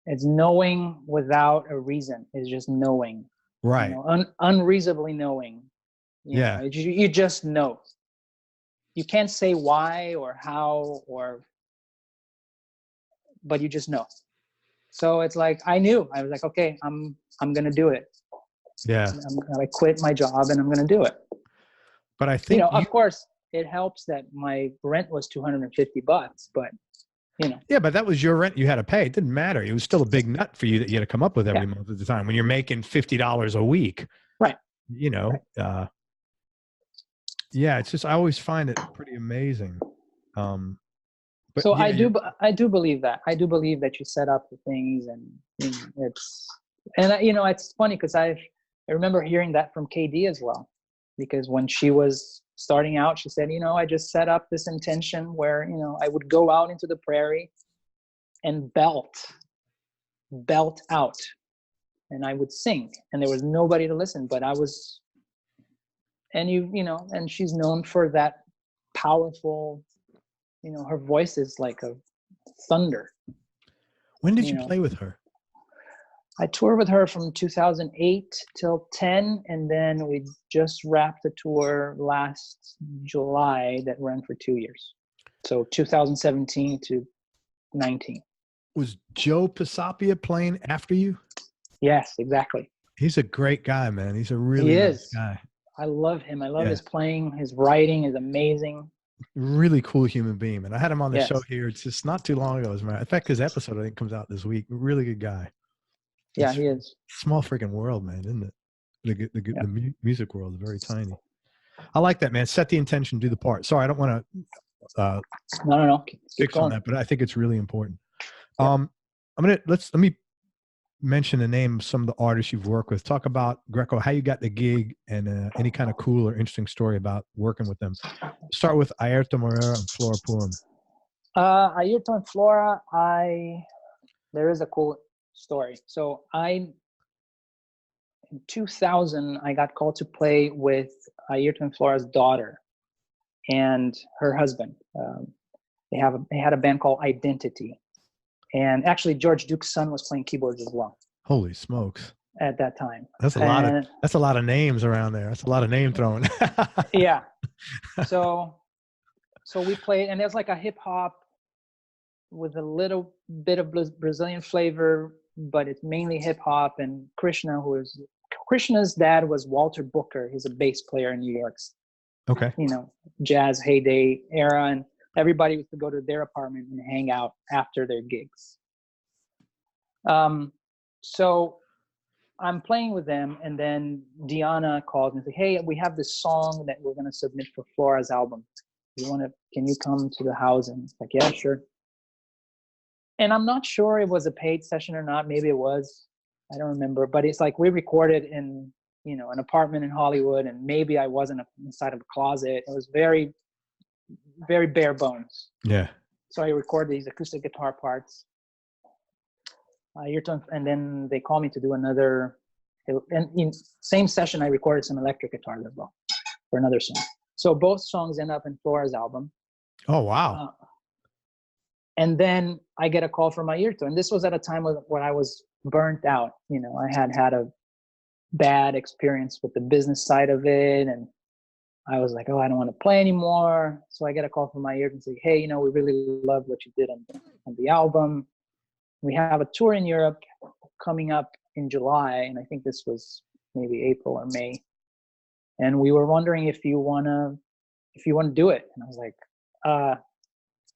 It's knowing without a reason. It's just knowing. Right. You know, unreasonably knowing. You know, you just know. You can't say why or how but you just know. So it's like I knew. I was like, okay, I'm gonna do it. Yeah. I quit my job and I'm gonna do it. But I think, you know, of course, it helps that my rent was $250, but you know. Yeah, but that was your rent you had to pay. It didn't matter. It was still a big nut for you that you had to come up with every month at the time when you're making $50 a week. Right. You know, right. Yeah, it's just, I always find it pretty amazing. But so yeah, I do believe that. I do believe that you set up the things and you know, you know, it's funny because I remember hearing that from KD as well, because when she was starting out, she said, you know, I just set up this intention where, you know, I would go out into the prairie and belt out and I would sing and there was nobody to listen, but I was, and you know, and she's known for that powerful, you know, her voice is like a thunder. When did you play with her? I toured with her from 2008 till 10, and then we just wrapped the tour last July that ran for 2 years. So 2017 to 19. Was Joe Pisapia playing after you? Yes, exactly. He's a great guy, man. He's a really nice guy. I love him. I love his playing. His writing is amazing. Really cool human being. And I had him on the show here. It's just not too long ago. As a matter of fact, his episode, I think, comes out this week. Really good guy. Yeah, he is. Small freaking world, man, isn't it? The music world is very tiny. I like that, man. Set the intention, do the part. Sorry, I don't want to no. fix on that, but I think it's really important. Yeah. Let me mention the name of some of the artists you've worked with. Talk about Grecco, how you got the gig, and any kind of cool or interesting story about working with them. Start with Airto Moreira and Flora Purim. Airto and Flora, there is a cool story. So in 2000, I got called to play with Airto and Flora's daughter and her husband. They had a band called Identity. And actually, George Duke's son was playing keyboards as well. Holy smokes! At that time, that's a lot of names around there. That's a lot of name throwing. Yeah. So we played, and there's like a hip hop with a little bit of Brazilian flavor, but it's mainly hip hop. And Krishna's dad was Walter Booker. He's a bass player in New York's, you know, jazz heyday era, and everybody used to go to their apartment and hang out after their gigs. So I'm playing with them, and then Diana calls and says, hey, we have this song that we're going to submit for Flora's album. Can you come to the house? And it's like, yeah, sure. And I'm not sure it was a paid session or not. Maybe it was. I don't remember. But it's like we recorded in, you know, an apartment in Hollywood, and maybe I wasn't inside of a closet. It was very, very bare bones. Yeah. So I recorded these acoustic guitar parts. And then they called me to do another. And in same session, I recorded some electric guitars as well for another song. So both songs end up in Flora's album. Oh wow! And then I get a call from Airto. And this was at a time when I was burnt out. You know, I had a bad experience with the business side of it. And I was like, oh, I don't want to play anymore. So I get a call from Airto and say, hey, you know, we really love what you did on the album. We have a tour in Europe coming up in July. And I think this was maybe April or May. And we were wondering if you want to do it. And I was like,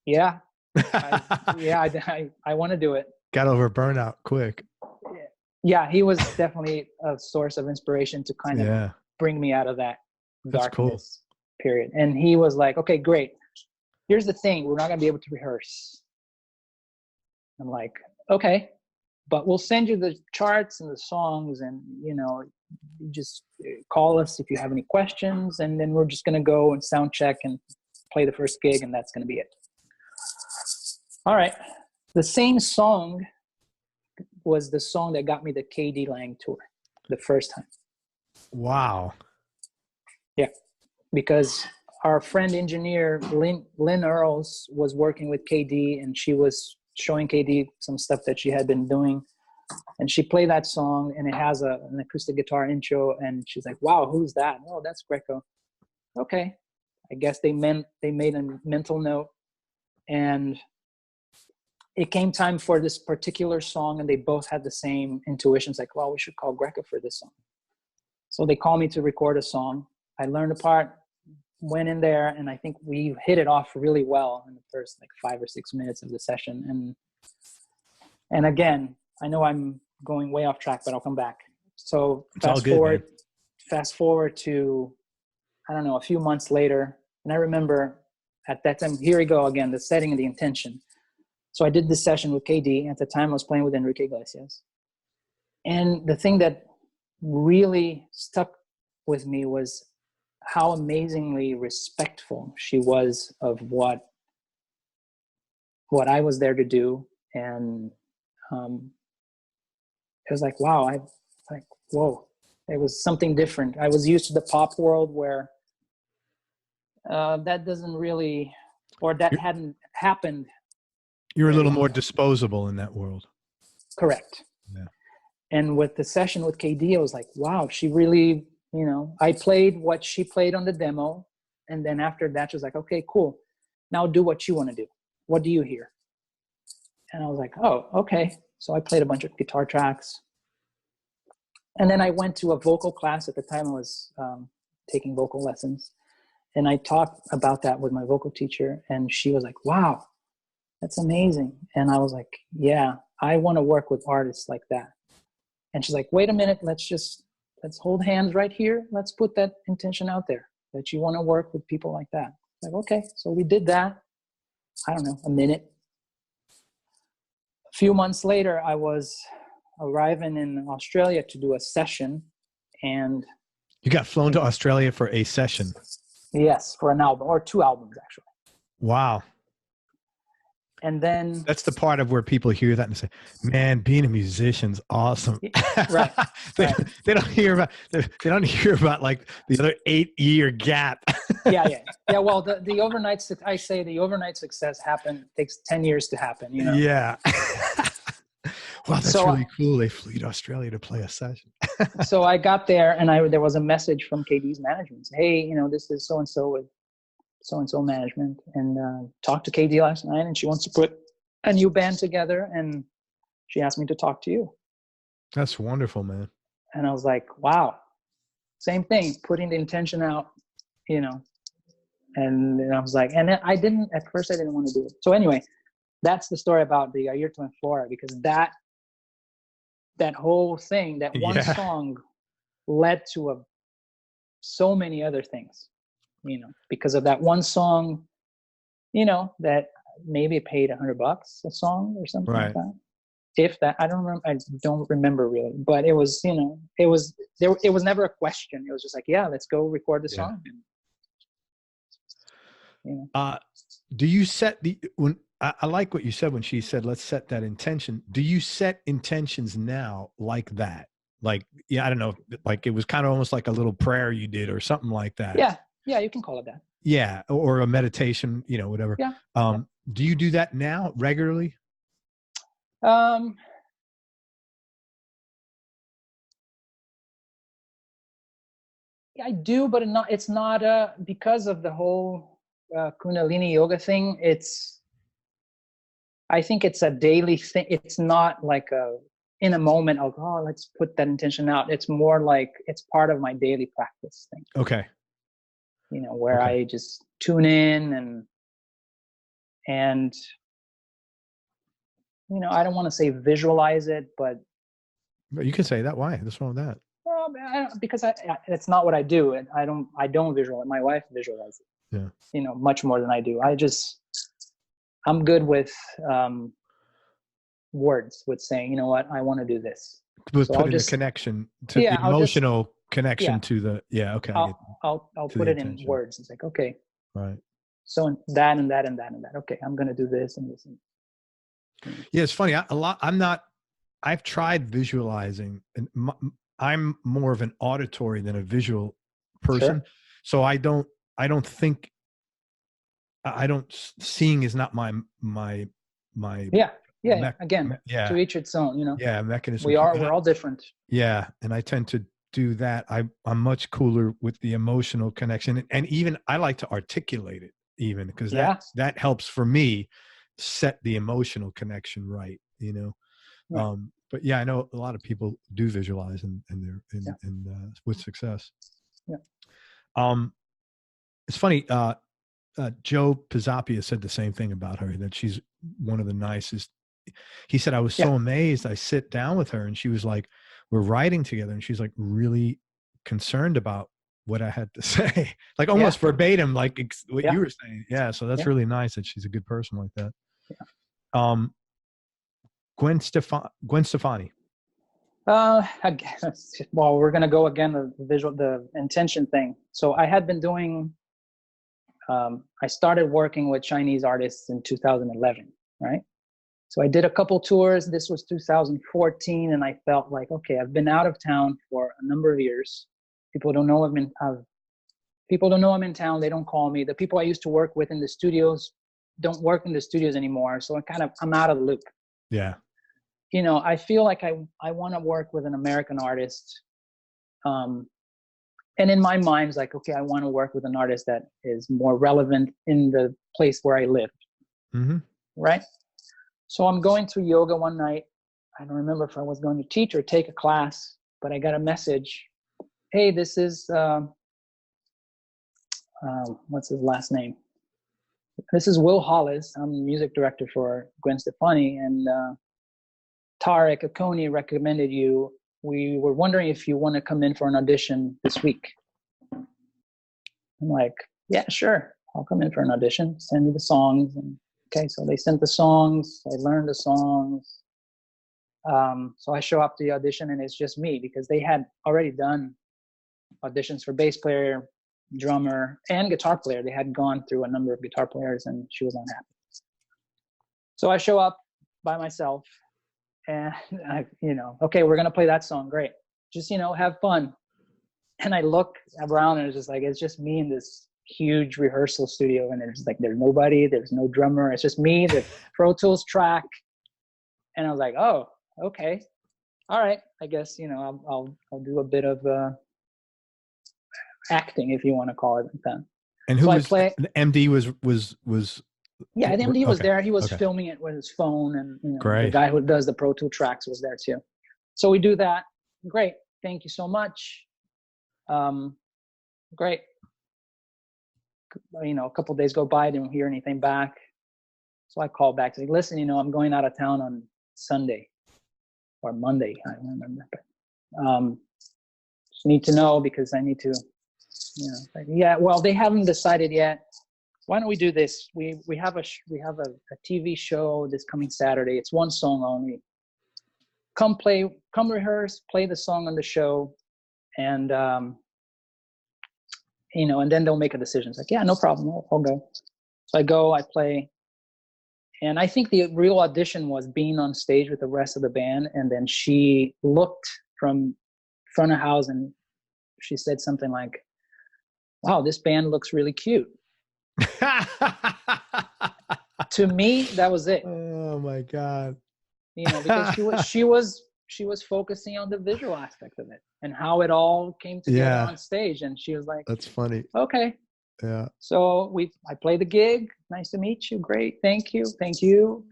yeah. I want to do it. Got over burnout quick. Yeah, he was definitely a source of inspiration to kind of bring me out of that darkness period. And he was like, okay, great. Here's the thing. We're not going to be able to rehearse. I'm like, okay, but we'll send you the charts and the songs, and, you know, you just call us if you have any questions. And then we're just going to go and sound check and play the first gig, and that's going to be it. All right. The same song was the song that got me the KD Lang tour the first time. Wow. Yeah. Because our friend engineer, Lynn Earls, was working with KD, and she was showing KD some stuff that she had been doing. And she played that song, and it has an acoustic guitar intro. And she's like, wow, who's that? Oh, that's Grecco. Okay. I guess they made a mental note. And it came time for this particular song, and they both had the same intuitions, like, well, we should call Grecco for this song. So they called me to record a song. I learned a part, went in there, and I think we hit it off really well in the first like 5 or 6 minutes of the session. And again, I know I'm going way off track, but I'll come back. So fast forward to, I don't know, a few months later. And I remember at that time, here we go again, the setting and the intention. So I did this session with KD. At the time, I was playing with Enrique Iglesias. And the thing that really stuck with me was how amazingly respectful she was of what I was there to do. And it was like, wow, whoa, it was something different. I was used to the pop world where that doesn't really, or that hadn't happened. You're a little more disposable in that world. Correct. Yeah. And with the session with KD, I was like, wow, she really, you know, I played what she played on the demo. And then after that, she was like, okay, cool. Now do what you want to do. What do you hear? And I was like, oh, okay. So I played a bunch of guitar tracks. And then I went to a vocal class. At the time I was taking vocal lessons. And I talked about that with my vocal teacher. And she was like, wow, that's amazing. And I was like, yeah, I want to work with artists like that. And she's like, wait a minute, let's hold hands right here. Let's put that intention out there that you want to work with people like that. Like, okay. So we did that. I don't know, a minute. A few months later, I was arriving in Australia to do a session. And you got flown to Australia for a session? Yes, for an album, or 2 albums, actually. Wow. And then that's the part of where people hear that and say, man, being a musician's awesome. Right. They don't hear about like the other 8-year gap. Yeah. Well, the overnight success takes 10 years to happen, you know? Yeah. Wow, that's really cool. They flew to Australia to play a session. So I got there, and there was a message from KD's management. Hey, you know, this is so-and-so with so-and-so management, and talked to KD last night, and she wants to put a new band together, and she asked me to talk to you. That's wonderful, man. And I was like, wow, same thing, putting the intention out, you know. And I was like, and at first I didn't want to do it. So anyway, that's the story about the Airto and Flora, because that whole thing, that one song led to so many other things. You know, because of that one song, you know, that maybe paid $100 a song or something like that. If that, I don't remember really, but it was, you know, it was never a question. It was just like, yeah, let's go record the song. And, you know. Do you set I like what you said when she said, let's set that intention. Do you set intentions now like that? Like, yeah, I don't know, like it was kind of almost like a little prayer you did or something like that. Yeah, you can call it that. Yeah, or a meditation, whatever. Yeah. Do you do that now regularly? Um, yeah, I do, but it's not because of the whole Kundalini Yoga thing. I think it's a daily thing. It's not like in a moment of, oh, let's put that intention out. It's more like it's part of my daily practice thing. Okay. Where I just tune in and I don't want to say visualize it, but you can say that. Why? What's wrong with that? Well, because it's not what I do, and I don't visualize. My wife visualizes it. Yeah. Much more than I do. I'm good with words, with saying, you know what, I want to do this. With so putting the connection to the emotional connection to the okay. I'll put it in words. It's like, okay, right. So that and that and that and that. Okay, I'm gonna do this and this. Yeah, it's funny. I've tried visualizing, and I'm more of an auditory than a visual person. Sure. So I don't seeing is not my again, to each its own, mechanism. We're all different. Yeah. And I tend to do that. I'm much cooler with the emotional connection, and even I like to articulate it even because that helps for me set the emotional connection right, Right. But yeah, I know a lot of people do visualize and they're with success. Yeah. It's funny. Joe Pizzapia said the same thing about her, that she's one of the nicest. He said, I was so amazed. I sit down with her and she was like, we're writing together and she's like really concerned about what I had to say, like almost verbatim, like what you were saying. Yeah. So that's really nice that she's a good person like that. Yeah. Gwen Stefani. Well, we're going to go again, the intention thing. So I had been doing, I started working with Chinese artists in 2011, right? So I did a couple tours. This was 2014. And I felt like, okay, I've been out of town for a number of years. People don't know I'm in town. They don't call me. The people I used to work with in the studios don't work in the studios anymore. So I'm out of the loop. Yeah. I feel like I want to work with an American artist. And in my mind, it's like, okay, I want to work with an artist that is more relevant in the place where I live. Mm-hmm. Right? So I'm going through yoga one night. I don't remember if I was going to teach or take a class, but I got a message. Hey, this is, what's his last name? This is Will Hollis. I'm the music director for Gwen Stefani, and Tarek Akoni recommended you. We were wondering if you want to come in for an audition this week. I'm like, yeah, sure. I'll come in for an audition. Send me the songs. And okay, so they sent the songs. I learned the songs. So I show up to the audition and it's just me, because they had already done auditions for bass player, drummer, and guitar player. They had gone through a number of guitar players and she was unhappy. So I show up by myself and okay, we're going to play that song. Great. Just, have fun. And I look around and it's just me in this huge rehearsal studio. And there's nobody, there's no drummer. It's just me, the Pro Tools track. And I was like, oh, okay. All right. I guess, I'll do a bit of acting, if you want to call it like that. And who was the MD was yeah, the MD was there. He was filming it with his phone, and the guy who does the Pro Tool tracks was there too. So we do that. Great. Thank you so much. Great. A couple of days go by, didn't hear anything back. So I called back, say, listen, I'm going out of town on Sunday or Monday. I don't remember. But, just need to know because I need to, well, they haven't decided yet. Why don't we do this? We have a TV show this coming Saturday. It's one song only. Come rehearse, play the song on the show, and and then they'll make a decision. It's like, yeah, no problem, I'll go. So I go, I play, and I think the real audition was being on stage with the rest of the band. And then she looked from front of house and she said something like, "Wow, this band looks really cute." To me, that was it. Oh my God. You know, because she was focusing on the visual aspect of it and how it all came together on stage. And she was like, that's funny. okay. Yeah. So I played the gig. Nice to meet you. Great. Thank you. Thank you.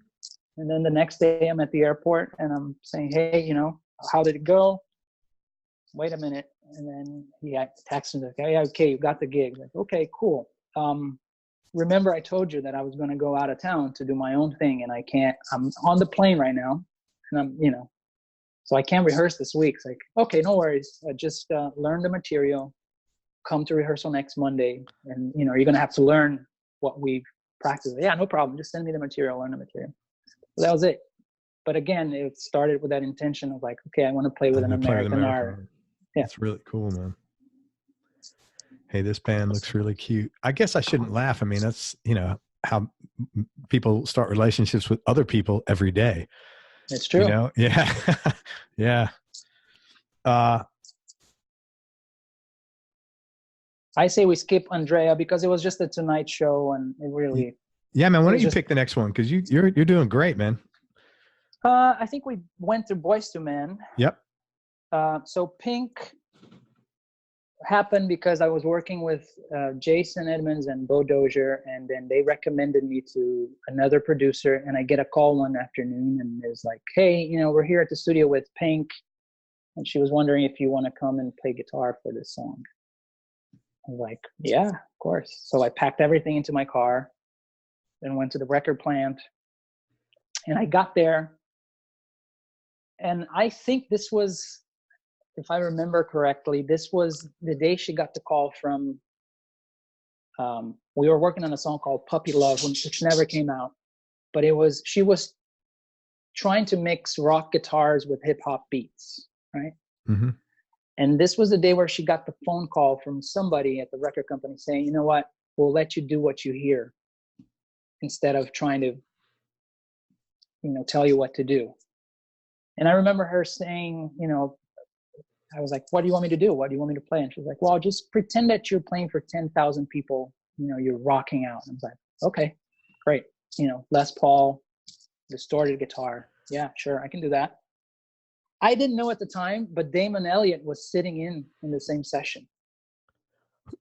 And then the next day I'm at the airport and I'm saying, hey, you know, how did it go? Wait a minute. And then he texted me, like, hey, okay, you got the gig. Like, okay, cool. Remember I told you that I was going to go out of town to do my own thing, and I'm on the plane right now, and I'm, you know, so I can't rehearse this week. It's like, okay, no worries. Just learn the material, come to rehearsal next Monday, and, you know, you're going to have to learn what we've practiced. Yeah, no problem. Just send me the material, learn the material. So that was it. But again, it started with that intention of like, okay, I want to play with an American art. Yeah. That's really cool, man. Hey, this band looks really cute. I guess I shouldn't laugh. I mean, that's, you know, how people start relationships with other people every day. It's true. You know? Yeah. Yeah. I say we skip Andrea because it was just a Tonight Show, and it really. Yeah, man. Why don't you pick the next one? Because you're doing great, man. I think we went to Boys to Men. Yep. So Pink happened because I was working with Jason Edmonds and Bo Dozier, and then they recommended me to another producer, and I get a call one afternoon, and it was like, hey, you know, we're here at the studio with Pink, and she was wondering if you want to come and play guitar for this song. I was like, yeah, of course. So I packed everything into my car and went to the record plant, and I got there, and I think this was, if I remember correctly, this was the day she got the call from, we were working on a song called Puppy Love, which never came out, but she was trying to mix rock guitars with hip hop beats, right? Mm-hmm. And this was the day where she got the phone call from somebody at the record company saying, you know what, we'll let you do what you hear instead of trying to, you know, tell you what to do. And I remember her saying, you know, I was like, what do you want me to do? What do you want me to play? And she's like, well, just pretend that you're playing for 10,000 people. You know, you're rocking out. And I was like, okay, great. You know, Les Paul, distorted guitar. Yeah, sure, I can do that. I didn't know at the time, but Damon Elliott was sitting in the same session.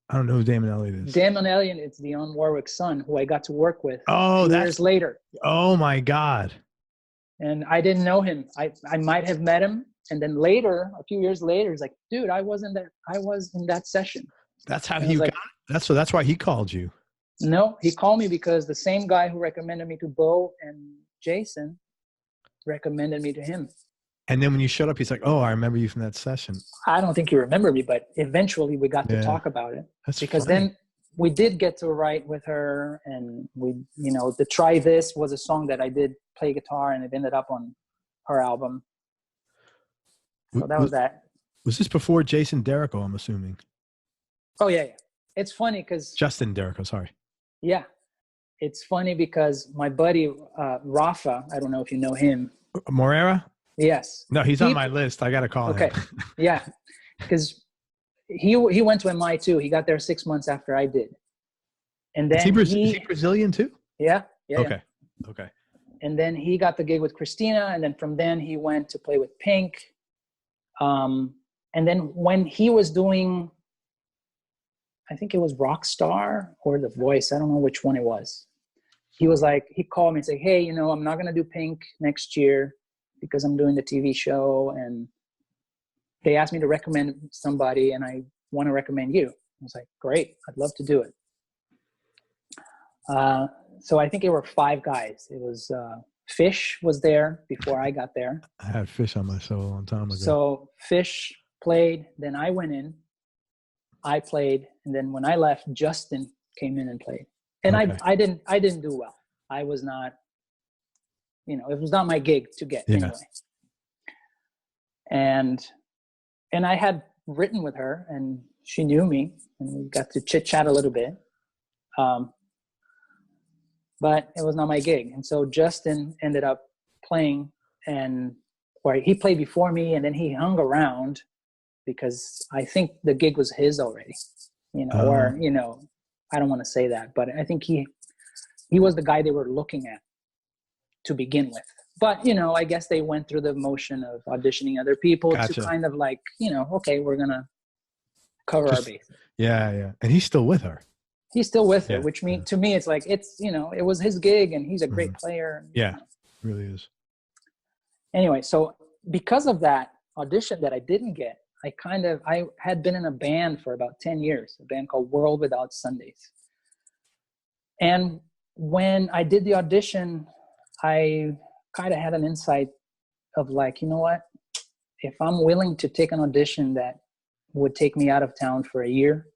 I don't know who Damon Elliott is. Damon Elliott is Dionne Warwick's son, who I got to work with years later. Oh my God. And I didn't know him. I might have met him. And then later, a few years later, he's like, dude, I was in that session. That's how you got it? That's why he called you. No, he called me because the same guy who recommended me to Bo and Jason recommended me to him. And then when you showed up, he's like, oh, I remember you from that session. I don't think you remember me, but eventually we got to talk about it. That's because funny. Then we did get to write with her, and we, you know, the Try This was a song that I did play guitar, and it ended up on her album. So that was that. Was this before Jason Derrico, I'm assuming? Oh, yeah. It's funny because... Justin Derrico, sorry. Yeah. It's funny because my buddy, Rafa, I don't know if you know him. Moreira? Yes. No, he's on my list. I got to call him. Okay. Yeah. Because he went to MI too. He got there 6 months after I did. And then is he Brazilian too? Yeah. Okay. Yeah. Okay. And then he got the gig with Christina. And then from then he went to play with Pink. And then when he was doing, I think it was Rockstar or The Voice, I don't know which one it was. He was like, he called me and said, hey, you know, I'm not going to do Pink next year because I'm doing the TV show. And they asked me to recommend somebody, and I want to recommend you. I was like, great, I'd love to do it. So I think it were 5 guys. It was, Fish was there before I got there. I had Fish on my show a long time ago. So Fish played, then I went in, I played, and then when I left, Justin came in and played. And okay. I didn't do well. I was not, you know, it was not my gig to get anyway. And I had written with her, and she knew me, and we got to chit chat a little bit. But it was not my gig. And so Justin ended up playing, or he played before me, and then he hung around because I think the gig was his already, you know, or, you know, I don't want to say that, but I think he was the guy they were looking at to begin with. But, you know, I guess they went through the motion of auditioning other people to kind of like, you know, okay, we're going to cover our bases. Yeah, yeah. And he's still with her. He's still with her, which to me, it's like, it's, you know, it was his gig and he's a great player. Yeah, you know. Really is. Anyway, so because of that audition that I didn't get, I had been in a band for about 10 years, a band called World Without Sundays. And when I did the audition, I kind of had an insight of like, you know what, if I'm willing to take an audition that would take me out of town for a year,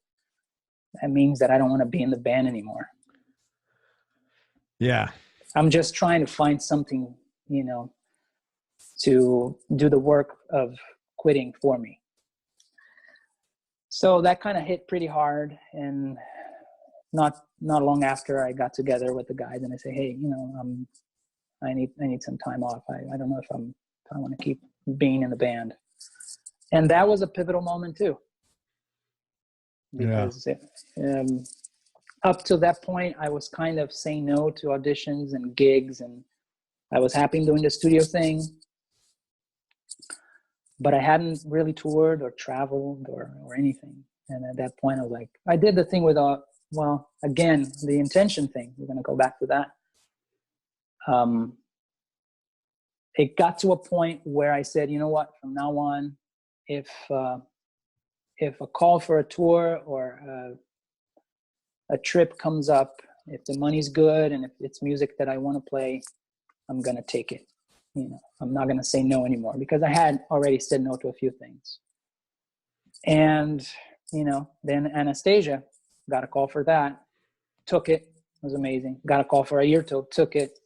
that means that I don't want to be in the band anymore. Yeah. I'm just trying to find something, you know, to do the work of quitting for me. So that kind of hit pretty hard. And not long after, I got together with the guys and I say, hey, you know, I need some time off. I don't know if I want to keep being in the band. And that was a pivotal moment too. Because up to that point, I was kind of saying no to auditions and gigs, and I was happy doing the studio thing. But I hadn't really toured or traveled or anything. And at that point, I was like, I did the thing with, again, the intention thing. We're going to go back to that. It got to a point where I said, you know what, from now on, if a call for a tour or a trip comes up, if the money's good and if it's music that I want to play, I'm going to take it. You know, I'm not going to say no anymore because I had already said no to a few things. And, you know, then Anastacia, got a call for that, took it, was amazing. Got a call for Airto, took it.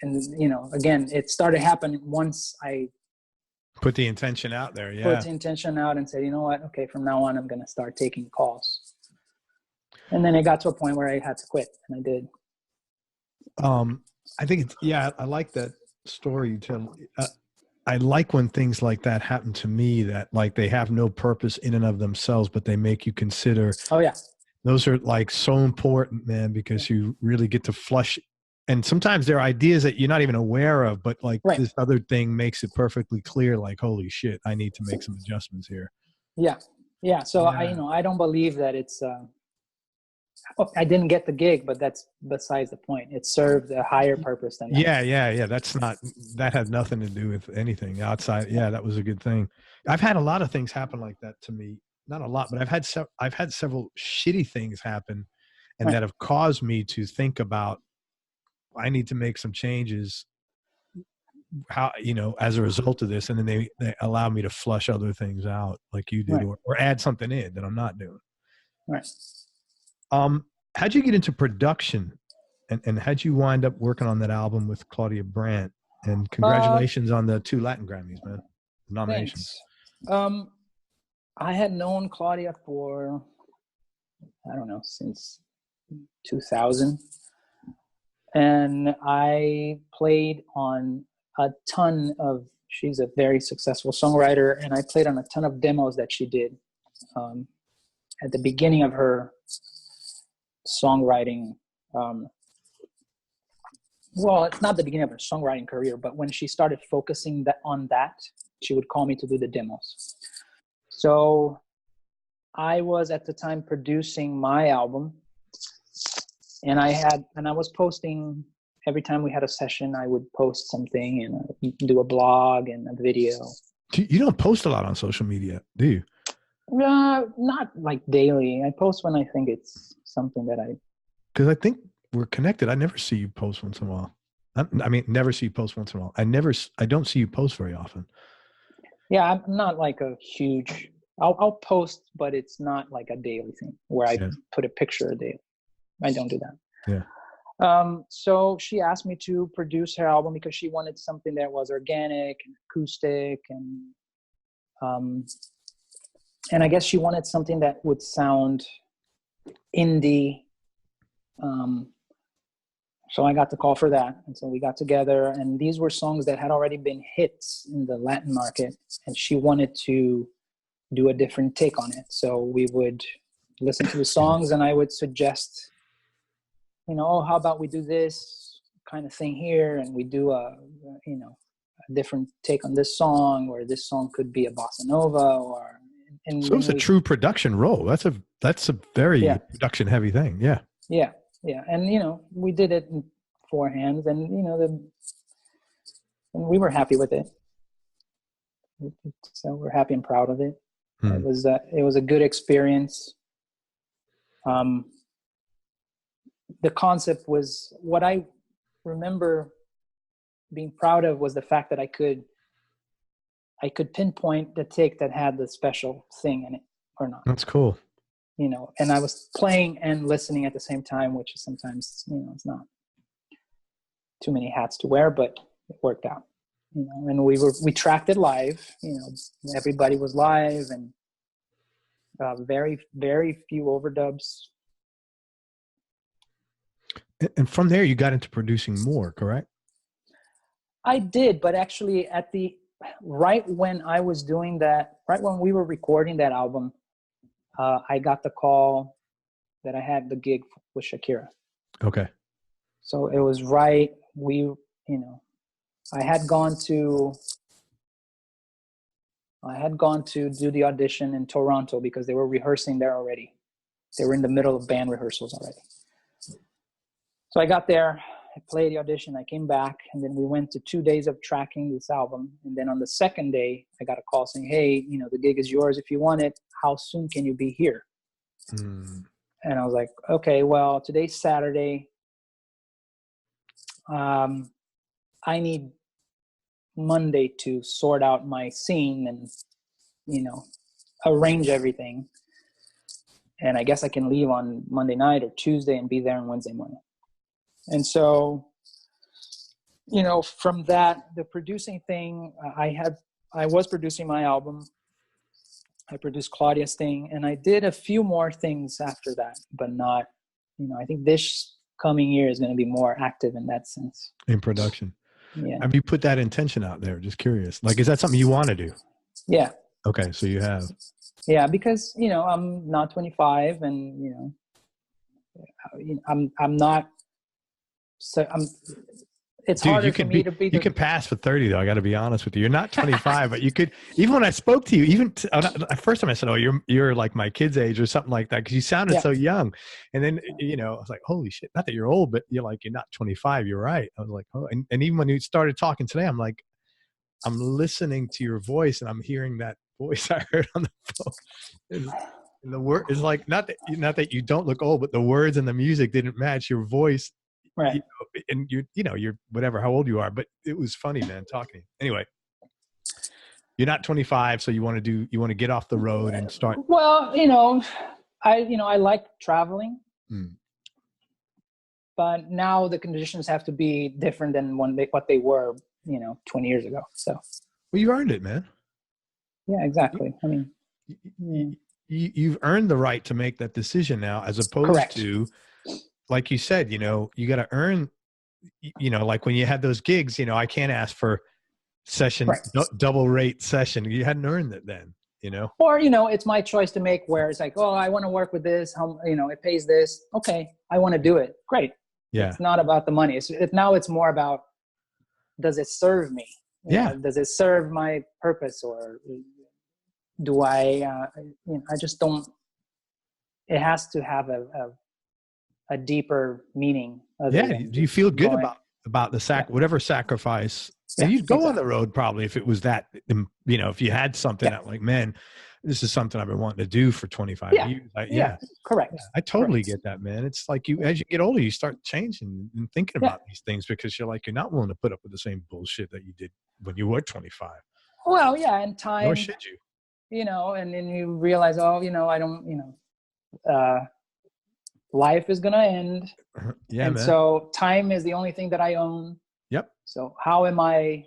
And, you know, again, it started happening once I put the intention out there. Yeah. Put the intention out and said, you know what? Okay, from now on, I'm going to start taking calls. And then it got to a point where I had to quit, and I did. I think I like that story you tell. I like when things like that happen to me, that like they have no purpose in and of themselves, but they make you consider. Oh yeah. Those are like so important, man, because you really get to flush. And sometimes there are ideas that you're not even aware of, but like this other thing makes it perfectly clear, like, holy shit, I need to make some adjustments here. Yeah. Yeah. So I don't believe that it's, I didn't get the gig, but that's besides the point. It served a higher purpose than that. Yeah. That had nothing to do with anything outside. Yeah. That was a good thing. I've had a lot of things happen like that to me. Not a lot, but I've had several shitty things happen and that have caused me to think about, I need to make some changes, how, you know, as a result of this. And then they allow me to flush other things out like you did, or add something in that I'm not doing. Right. How'd you get into production and how'd you wind up working on that album with Claudia Brandt? And congratulations on the 2 Latin Grammys, man. Nominations. Thanks. I had known Claudia for, I don't know, since 2000. And I played on a ton of, she's a very successful songwriter, and I played on a ton of demos that she did at the beginning of her songwriting. Well, it's not the beginning of her songwriting career, but when she started focusing on that, she would call me to do the demos. So I was at the time producing my album. And I was posting every time we had a session. I would post something and do a blog and a video. You don't post a lot on social media, do you? Not like daily. I post when I think it's something that because I think we're connected. I never see you post once in a while. I mean, never see you post once in a while. I don't see you post very often. Yeah, I'm not like a huge. I'll post, but it's not like a daily thing where I put a picture a day. I don't do that. Yeah. So she asked me to produce her album because she wanted something that was organic and acoustic, and I guess she wanted something that would sound indie. So I got the call for that, and so we got together. And these were songs that had already been hits in the Latin market, and she wanted to do a different take on it. So we would listen to the songs, and I would suggest, oh, how about we do this kind of thing here, and we do a different take on this song, or this song could be a bossa nova, or. So it's a true production role. That's a very production heavy thing. Yeah. Yeah. Yeah. And, we did it in 4 hands, and, and we were happy with it. So we're happy and proud of it. It was a good experience. The concept was, what I remember being proud of was the fact that I could pinpoint the take that had the special thing in it or not. That's cool. And I was playing and listening at the same time, which is sometimes, it's not too many hats to wear, but it worked out. And we tracked it live. Everybody was live, and very, very few overdubs. And from there, you got into producing more, correct? I did, but actually right when I was doing that, right when we were recording that album, I got the call that I had the gig with Shakira. Okay. So it was right. I had gone to do the audition in Toronto because they were rehearsing there already. They were in the middle of band rehearsals already. So I got there, I played the audition, I came back, and then we went to 2 days of tracking this album. And then on the second day, I got a call saying, hey, the gig is yours if you want it. How soon can you be here? And I was like, okay, well, today's Saturday. I need Monday to sort out my scene and, arrange everything. And I guess I can leave on Monday night or Tuesday and be there on Wednesday morning. And so, from that, the producing thing, I was producing my album. I produced Claudia's thing, and I did a few more things after that, but not, I think this coming year is going to be more active in that sense. In production. Yeah. Have you put that intention out there? Just curious. Like, is that something you want to do? Yeah. Okay. So you have. Yeah. Because, I'm not 25, and, I'm not, so it's Dude, harder for me to be. You can pass for 30 though. I got to be honest with you. You're not 25, but you could, even when I spoke to you, first time I said, oh, you're like my kid's age or something like that. Cause you sounded so young. And then, I was like, holy shit, not that you're old, but you're not 25. You're right. I was like, oh, and even when you started talking today, I'm like, I'm listening to your voice and I'm hearing that voice I heard on the phone. And the word is like, not that you don't look old, but the words and the music didn't match your voice. Right. And you're whatever, how old you are, but it was funny, man, talking. Anyway, you're not 25. So you want to get off the road and start. Well, I like traveling, but now the conditions have to be different than what they were, 20 years ago. So. Well, you earned it, man. Yeah, exactly. I mean, you've earned the right to make that decision now, as opposed to, like you said, you got to earn, like when you had those gigs, I can't ask for session, double rate session. You hadn't earned it then, Or, it's my choice to make, where it's like, oh, I want to work with this. How, it pays this. Okay. I want to do it. Great. Yeah. It's not about the money. Now it's more about, does it serve me? Does it serve my purpose, or do I just don't, it has to have a deeper meaning. Do you feel good about the whatever sacrifice? And you'd go on the road probably if it was that, if you had something that like, man, this is something I've been wanting to do for 25 years. Correct. Yeah, I totally get that, man. It's like as you get older, you start changing and thinking about these things because you're not willing to put up with the same bullshit that you did when you were 25. Well, yeah. And time, nor should you, and then you realize, oh, I don't, life is going to end. Yeah, and man. So time is the only thing that I own. Yep. So how am I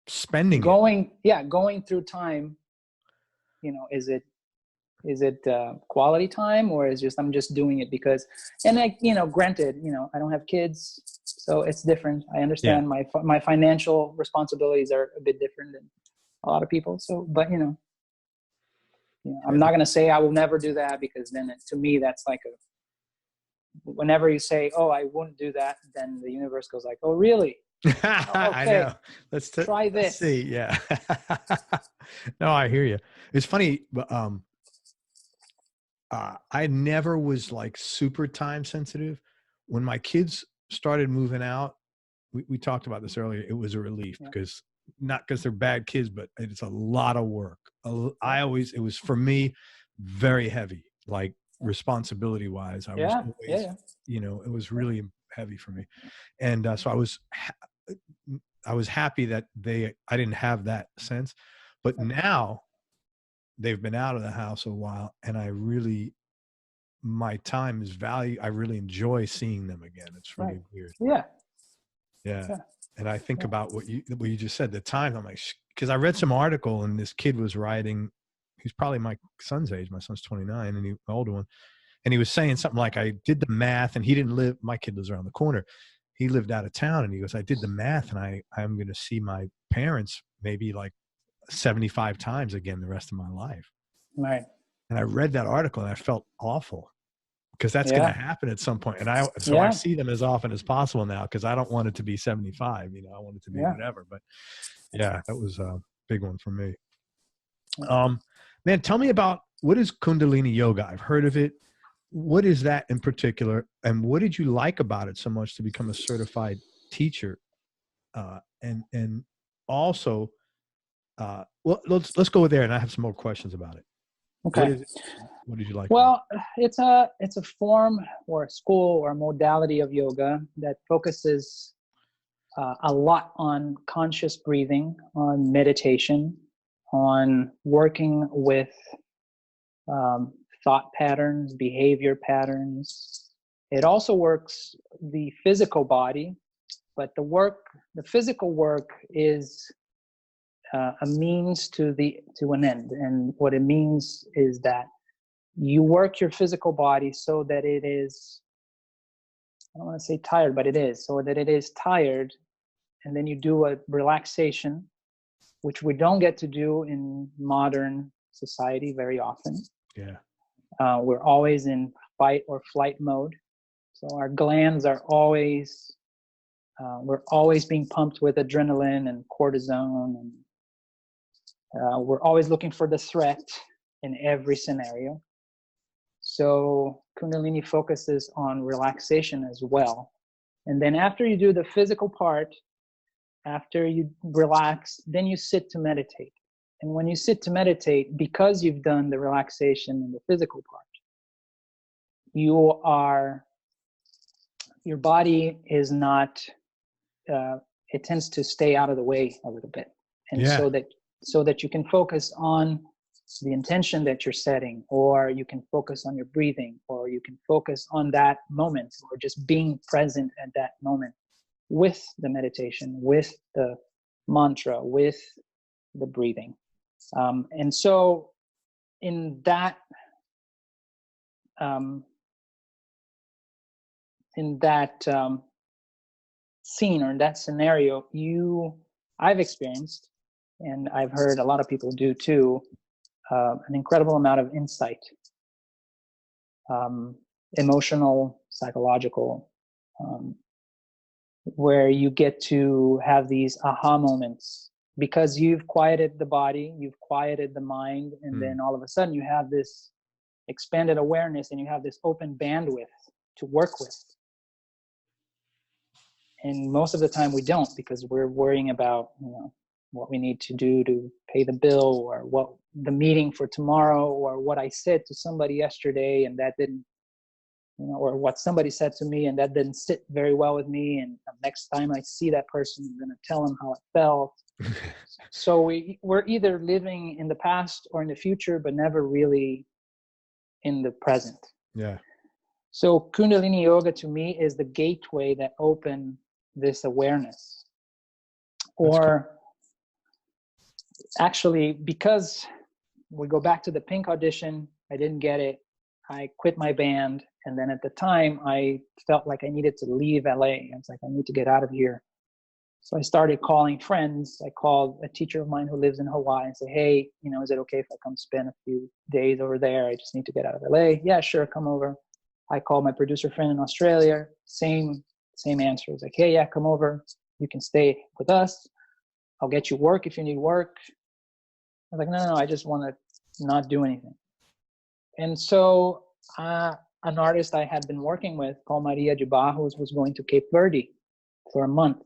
spending going through time? Is it quality time, or is I'm just doing it because, and granted, I don't have kids, so it's different. I understand my financial responsibilities are a bit different than a lot of people. So, but You know, I'm not going to say I will never do that, because then to me, that's like whenever you say, oh, I won't do that, then the universe goes like, oh, really? I know. Try this. Let's see. Yeah. No, I hear you. It's funny, but I never was like super time sensitive. When my kids started moving out, we talked about this earlier. It was a relief because not because they're bad kids, but it's a lot of work. It was for me very heavy, like responsibility wise. I was always, you know, it was really heavy for me. And so I was happy that I didn't have that sense, but now they've been out of the house a while, and my time is valued. I really enjoy seeing them again. It's really weird. Yeah. And I think about what you just said, the time. I'm like, because I read some article, and this kid was writing, he's probably my son's age. My son's 29, and the older one. And he was saying something like, I did the math, and he didn't live, my kid lives around the corner. He lived out of town, and he goes, I did the math, and I'm going to see my parents maybe like 75 times again the rest of my life. Right. And I read that article, and I felt awful, because that's going to happen at some point. And I see them as often as possible now, because I don't want it to be 75, you know, I want it to be whatever. But yeah, that was a big one for me. Man, tell me about, what is Kundalini Yoga? I've heard of it. What is that in particular? And what did you like about it so much to become a certified teacher? And also, well, let's go there, and I have some more questions about it. Okay. What did you like? Well, it's a form or a school or a modality of yoga that focuses a lot on conscious breathing, on meditation, on working with thought patterns, behavior patterns. It also works the physical body, but the physical work is a means to an end. And what it means is that you work your physical body so that it is, I don't want to say tired, but it is, so that it is tired. And then you do a relaxation, which we don't get to do in modern society very often. Yeah. We're always in fight or flight mode. So our glands are always, we're always being pumped with adrenaline and cortisone. And we're always looking for the threat in every scenario. So Kundalini focuses on relaxation as well. And then after you do the physical part, after you relax, then you sit to meditate. And when you sit to meditate, because you've done the relaxation and the physical part, your body is not, it tends to stay out of the way a little bit. And so that you can focus on the intention that you're setting, or you can focus on your breathing, or you can focus on that moment, or just being present at that moment with the meditation, with the mantra, with the breathing. And so in that scene or in that scenario, I've experienced, and I've heard a lot of people do too, an incredible amount of insight, emotional, psychological, where you get to have these aha moments because you've quieted the body, you've quieted the mind, and then all of a sudden you have this expanded awareness and you have this open bandwidth to work with. And most of the time we don't, because we're worrying about, what we need to do to pay the bill, or what the meeting for tomorrow, or what I said to somebody yesterday and that didn't, or what somebody said to me and that didn't sit very well with me. And next time I see that person, I'm going to tell them how it felt. So we're either living in the past or in the future, but never really in the present. Yeah. So Kundalini Yoga to me is the gateway that opened this awareness. Or actually, because we go back to the Pink audition, I didn't get it. I quit my band. And then at the time, I felt like I needed to leave LA. I was like, I need to get out of here. So I started calling friends. I called a teacher of mine who lives in Hawaii and said, hey, you know, is it okay if I come spend a few days over there? I just need to get out of LA. Yeah, sure, come over. I called my producer friend in Australia. Same answer. It's like, hey, yeah, come over. You can stay with us. I'll get you work if you need work. I was like, no, I just want to not do anything. And so an artist I had been working with called Maria de Barros was going to Cape Verde for a month.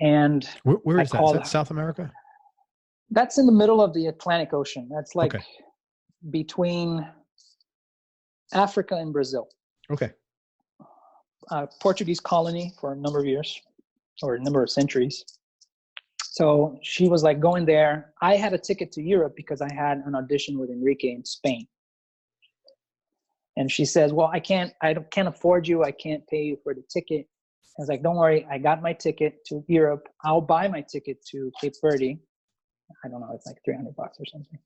And where is that? Is that South America? That's in the middle of the Atlantic Ocean. That's like okay. Between Africa and Brazil. Okay. Portuguese colony for a number of years or a number of centuries. So she was like going there. I had a ticket to Europe because I had an audition with Enrique in Spain. And she says, well, I can't afford you. I can't pay you for the ticket. I was like, don't worry. I got my ticket to Europe. I'll buy my ticket to Cape Verde. I don't know. It's like $300 or something.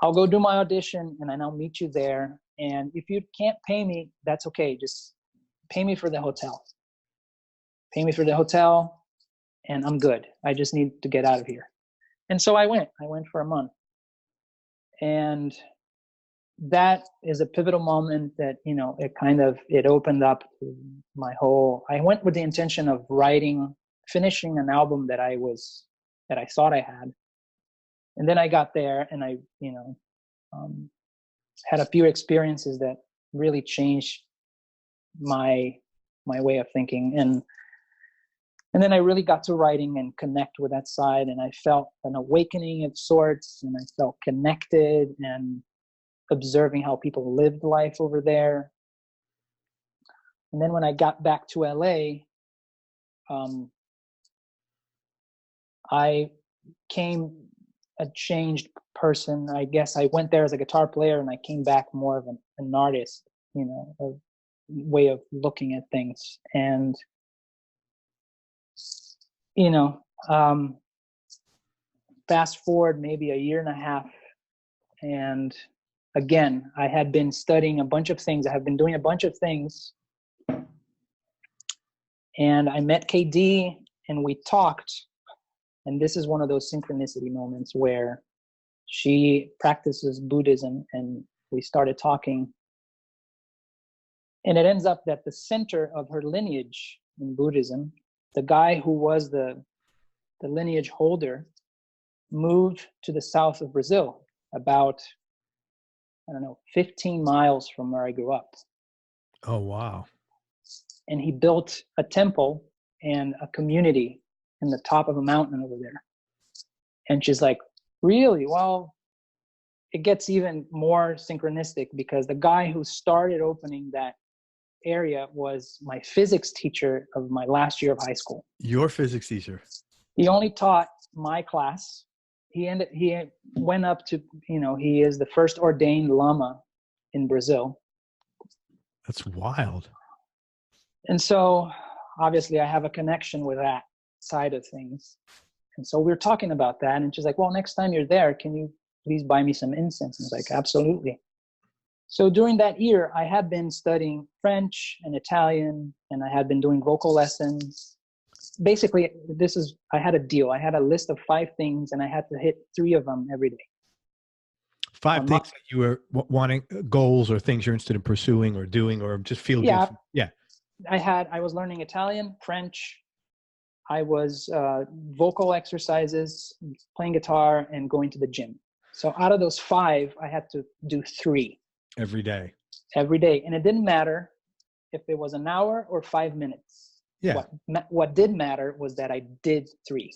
I'll go do my audition and then I'll meet you there. And if you can't pay me, that's okay. Just pay me for the hotel. Pay me for the hotel and I'm good. I just need to get out of here. And so I went for a month. And that is a pivotal moment that, you know, it opened up my whole, I went with the intention of finishing an album that I thought I had. And then I got there and I, you know, had a few experiences that really changed my way of thinking. And then I really got to writing and connect with that side. And I felt an awakening of sorts, and I felt connected and observing how people lived life over there. And then when I got back to LA, I came a changed person. I guess I went there as a guitar player and I came back more of an artist, you know, a way of looking at things. And, you know, fast forward maybe a year and a half. And again, I had been studying a bunch of things. I have been doing a bunch of things. And I met KD and we talked. And this is one of those synchronicity moments where she practices Buddhism and we started talking. And it ends up that the center of her lineage in Buddhism, the guy who was the lineage holder, moved to the south of Brazil, about, 15 miles from where I grew up. Oh, wow. And he built a temple and a community in the top of a mountain over there. And she's like, really? Well, it gets even more synchronistic because the guy who started opening that area was my physics teacher of my last year of high school. Your physics teacher? He only taught my class. He went up to, he is the first ordained lama in Brazil. That's wild. And so obviously I have a connection with that side of things. And so we were talking about that. And she's like, well, next time you're there, can you please buy me some incense? And I was like, absolutely. So during that year, I had been studying French and Italian, and I had been doing vocal lessons. Basically, I had a deal. I had a list of 5 things, and I had to hit 3 of them every day. 5 things that you were wanting, goals or things you're interested in pursuing or doing or just feel good. Yeah. I was learning Italian, French. I was vocal exercises, playing guitar, and going to the gym. So out of those 5, I had to do 3. Every day. Every day. And it didn't matter if it was an hour or 5 minutes. Yeah. What did matter was that I did 3.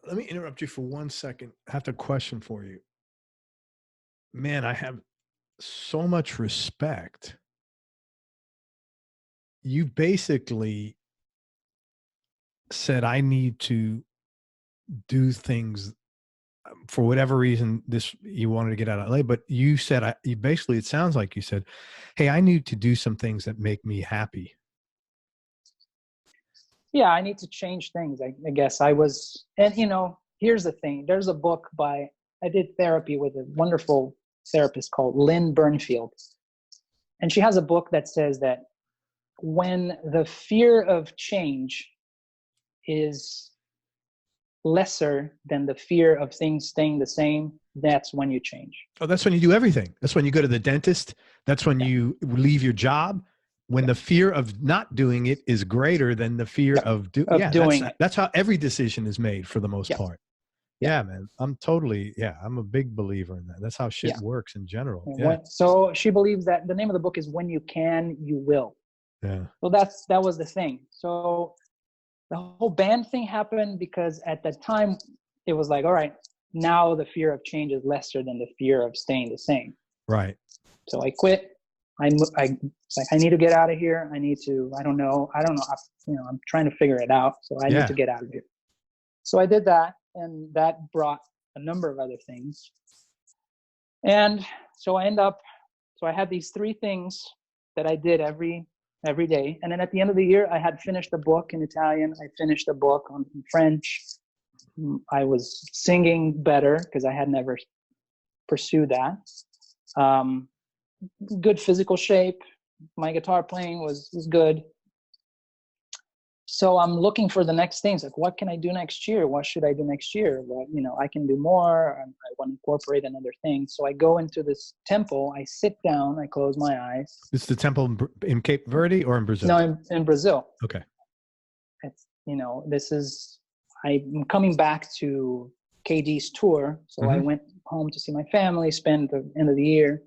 Let me interrupt you for 1 second. I have a question for you. Man, I have so much respect. You basically said, I need to do things for whatever reason. You wanted to get out of LA, but you said, it sounds like you said, hey, I need to do some things that make me happy. Yeah, I need to change things. I guess I was, and here's the thing. There's a book I did therapy with a wonderful therapist called Lynn Burnfield. And she has a book that says that when the fear of change is lesser than the fear of things staying the same, that's when you change. Oh, that's when you do everything. That's when you go to the dentist. That's when you leave your job. When the fear of not doing it is greater than the fear of doing it. That's how every decision is made for the most part. Yeah, man. I'm a big believer in that. That's how shit works in general. So she believes that the name of the book is When You Can, You Will. Yeah. So that was the thing. So the whole band thing happened because at that time it was like, all right, now the fear of change is lesser than the fear of staying the same. Right. So I quit. I need to get out of here. I don't know. I'm trying to figure it out. So I need to get out of here. So I did that, and that brought a number of other things. And so I had these 3 things that I did every day. And then at the end of the year, I had finished a book in Italian. I finished a book in French. I was singing better because I had never pursued that. Good physical shape. My guitar playing was good. So I'm looking for the next things. Like, what can I do next year? What should I do next year? Well, I can do more. I want to incorporate another thing. So I go into this temple. I sit down. I close my eyes. It's the temple in Cape Verde or in Brazil? No, in Brazil. Okay. It's, I'm coming back to KD's tour. So I went home to see my family, spend the end of the year.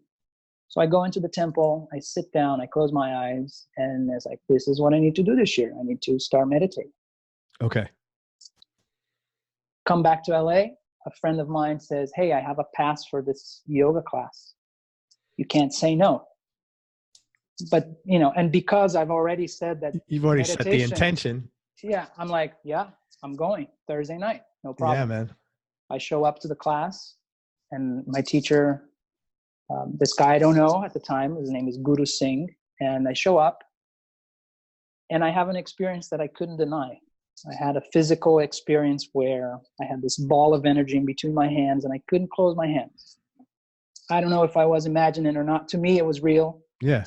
So I go into the temple, I sit down, I close my eyes, and it's like, this is what I need to do this year. I need to start meditating. Okay. Come back to LA. A friend of mine says, hey, I have a pass for this yoga class. You can't say no. But, and because I've already said that. You've already set the intention. Yeah. I'm like, yeah, I'm going Thursday night. No problem. Yeah, man. I show up to the class, and my teacher, this guy I don't know at the time, his name is Guru Singh, and I show up and I have an experience that I couldn't deny. I had a physical experience where I had this ball of energy in between my hands and I couldn't close my hands. I don't know if I was imagining it or not. To me, it was real. Yeah.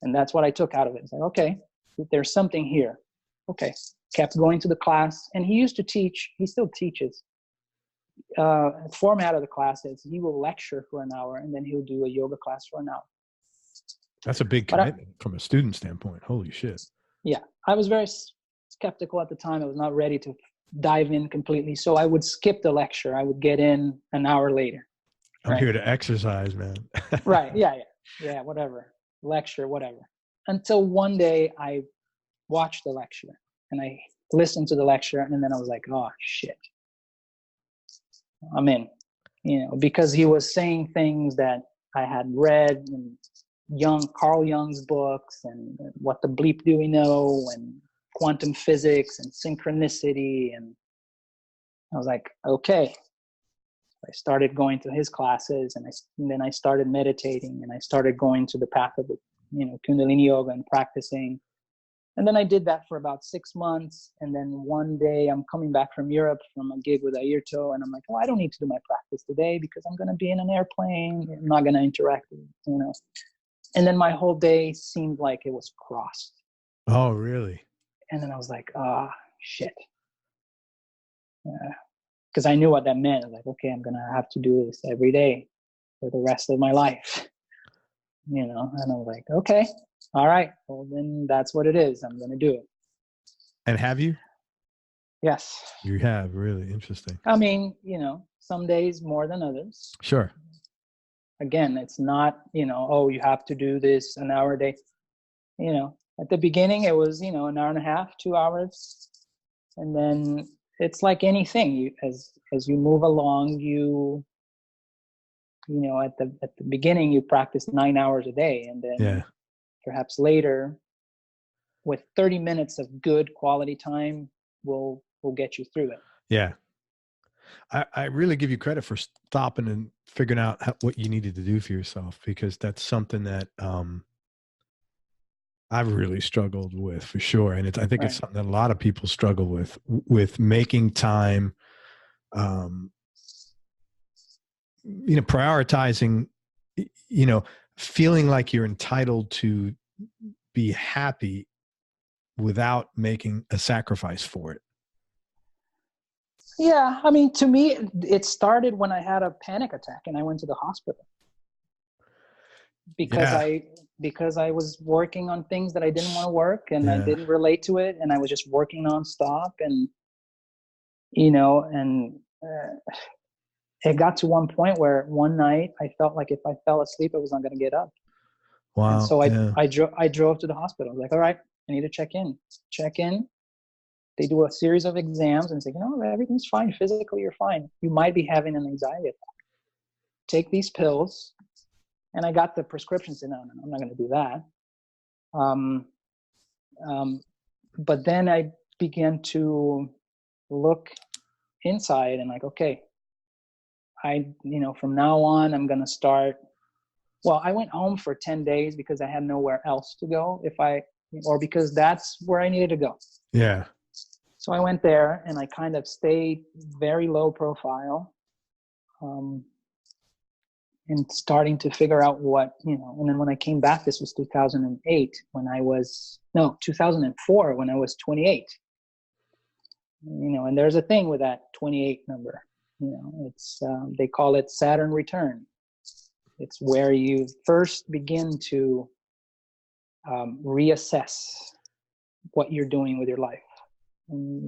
And that's what I took out of it. It's like, okay, there's something here. Okay. Kept going to the class, and he used to teach, he still teaches. Format of the class is he will lecture for an hour and then he'll do a yoga class for an hour. That's a big commitment from a student standpoint. Holy shit. Yeah. I was very skeptical at the time. I was not ready to dive in completely. So I would skip the lecture. I would get in an hour later. I'm here to exercise, man. Right. Yeah. Whatever. Lecture, whatever. Until one day I watched the lecture and I listened to the lecture, and then I was like, oh shit. I'm in, because he was saying things that I had read in Carl Jung's books, and What the Bleep Do We Know, and quantum physics and synchronicity. And I was like, okay. I started going to his classes, and then I started meditating, and I started going to the path of the, Kundalini Yoga and practicing. And then I did that for about 6 months. And then one day I'm coming back from Europe from a gig with Airto. And I'm like, oh, I don't need to do my practice today because I'm going to be in an airplane. I'm not going to interact with, And then my whole day seemed like it was crossed. Oh, really? And then I was like, shit. Because I knew what that meant. I was like, okay, I'm going to have to do this every day for the rest of my life. And I was like, okay. All right. Well, then that's what it is. I'm going to do it. And have you? Yes. You have. Really interesting. I mean, some days more than others. Sure. Again, it's not, oh, you have to do this an hour a day. At the beginning, it was, an hour and a half, 2 hours. And then it's like anything. As you move along, at the beginning, you practice 9 hours a day. And then perhaps later, with 30 minutes of good quality time, we'll get you through it. Yeah. I really give you credit for stopping and figuring out what you needed to do for yourself, because that's something that I've really struggled with for sure. And I think it's something that a lot of people struggle with making time, prioritizing, feeling like you're entitled to be happy without making a sacrifice for it. Yeah, I mean, to me, it started when I had a panic attack and I went to the hospital because I was working on things that I didn't want to work, and I didn't relate to it, and I was just working nonstop, and it got to one point where one night I felt like if I fell asleep, I was not going to get up. Wow. And so I drove to the hospital. I was like, all right, I need to check in. They do a series of exams and say, everything's fine. Physically, you're fine. You might be having an anxiety attack. Take these pills. And I got the prescription. Said, no, I'm not going to do that. But then I began to look inside and like, okay, from now on, I'm going to start. Well, I went home for 10 days because I had nowhere else to go because that's where I needed to go. Yeah. So I went there and I kind of stayed very low profile, and starting to figure out and then when I came back, this was 2004 when I was 28, and there's a thing with that 28 number, it's, they call it Saturn return. It's where you first begin to reassess what you're doing with your life. And,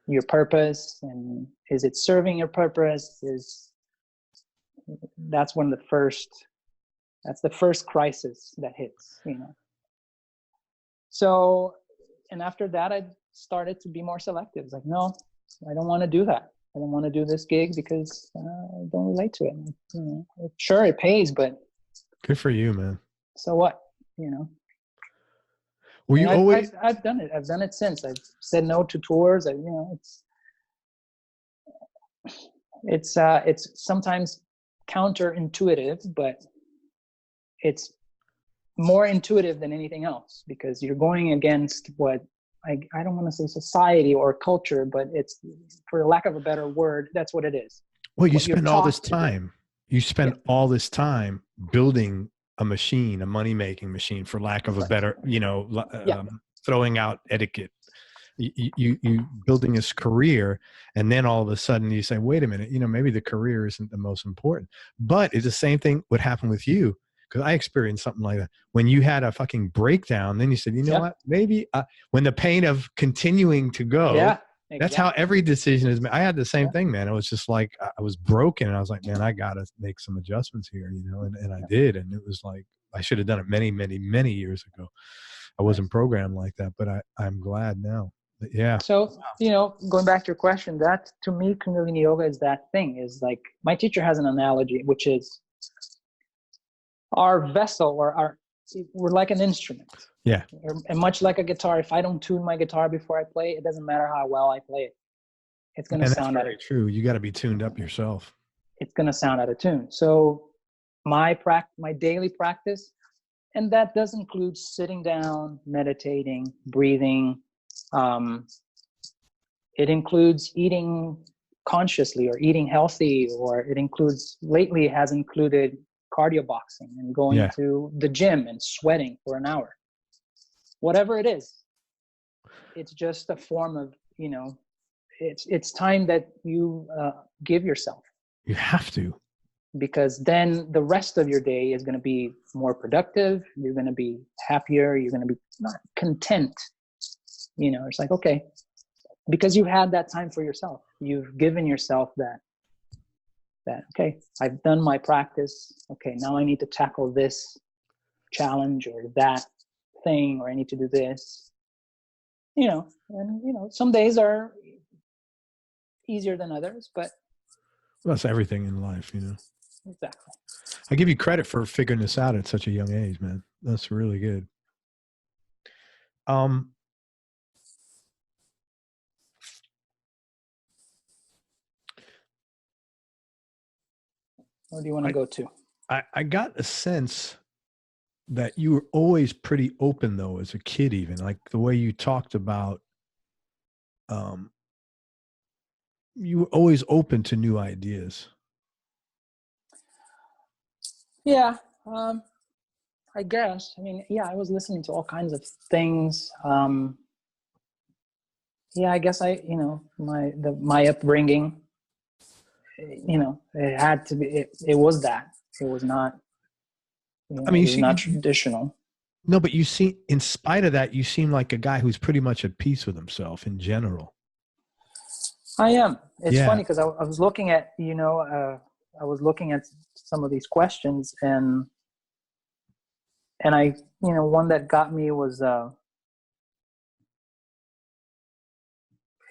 your purpose, and is it serving your purpose? That's the first crisis that hits, So, and after that, I started to be more selective. It's like, no, I don't want to do that. I don't want to do this gig because I don't relate to it. Sure, it pays, but good for you, man. So what? Well, you always. I've done it. I've done it since. I've said no to tours. It's sometimes counterintuitive, but it's more intuitive than anything else because you're going against what I don't want to say society or culture, but it's, for lack of a better word, that's what it is. Well, you spend all this time. You spend all this time building a machine, a money-making machine, for lack of a better, throwing out etiquette. You building this career, and then all of a sudden you say, wait a minute, maybe the career isn't the most important. But it's the same thing would happen with you, because I experienced something like that. When you had a fucking breakdown, then you said, what, maybe when the pain of continuing to go, exactly. That's how every decision is made. I had the same thing, man. It was just like, I was broken, and I was like, man, I got to make some adjustments here, and I did. And it was like, I should have done it many, many, many years ago. I wasn't programmed like that, but I'm glad now. Yeah. So, going back to your question, that to me, Kundalini Yoga is that thing. Is like, my teacher has an analogy, which is our vessel, or we're like an instrument. Yeah. And much like a guitar, if I don't tune my guitar before I play, it doesn't matter how well I play it. It's going to sound out of tune. True. You got to be tuned up yourself. It's going to sound out of tune. So my daily practice, and that does include sitting down, meditating, breathing. It includes eating consciously or eating healthy, or lately it has included cardio boxing and going to the gym and sweating for an hour. Whatever it is, it's just a form of, it's time that you give yourself. You have to. Because then the rest of your day is going to be more productive. You're going to be happier. You're going to be not content. It's like, okay, because you had that time for yourself. You've given yourself that, okay, I've done my practice. Okay, now I need to tackle this challenge or that thing, or I need to do this. Some days are easier than others, but that's everything in life, Exactly. I give you credit for figuring this out at such a young age, man. That's really good. Where do you want to go to? I got a sense that you were always pretty open, though, as a kid, even like the way you talked about, you were always open to new ideas. Yeah. I guess. I mean, yeah, I was listening to all kinds of things. Yeah, I guess my upbringing, it had to be. It was that. It was not. I mean, it was not traditional. No, but you see, in spite of that, you seem like a guy who's pretty much at peace with himself in general. I am. It's funny because I was looking at, I was looking at some of these questions, and I, one that got me was,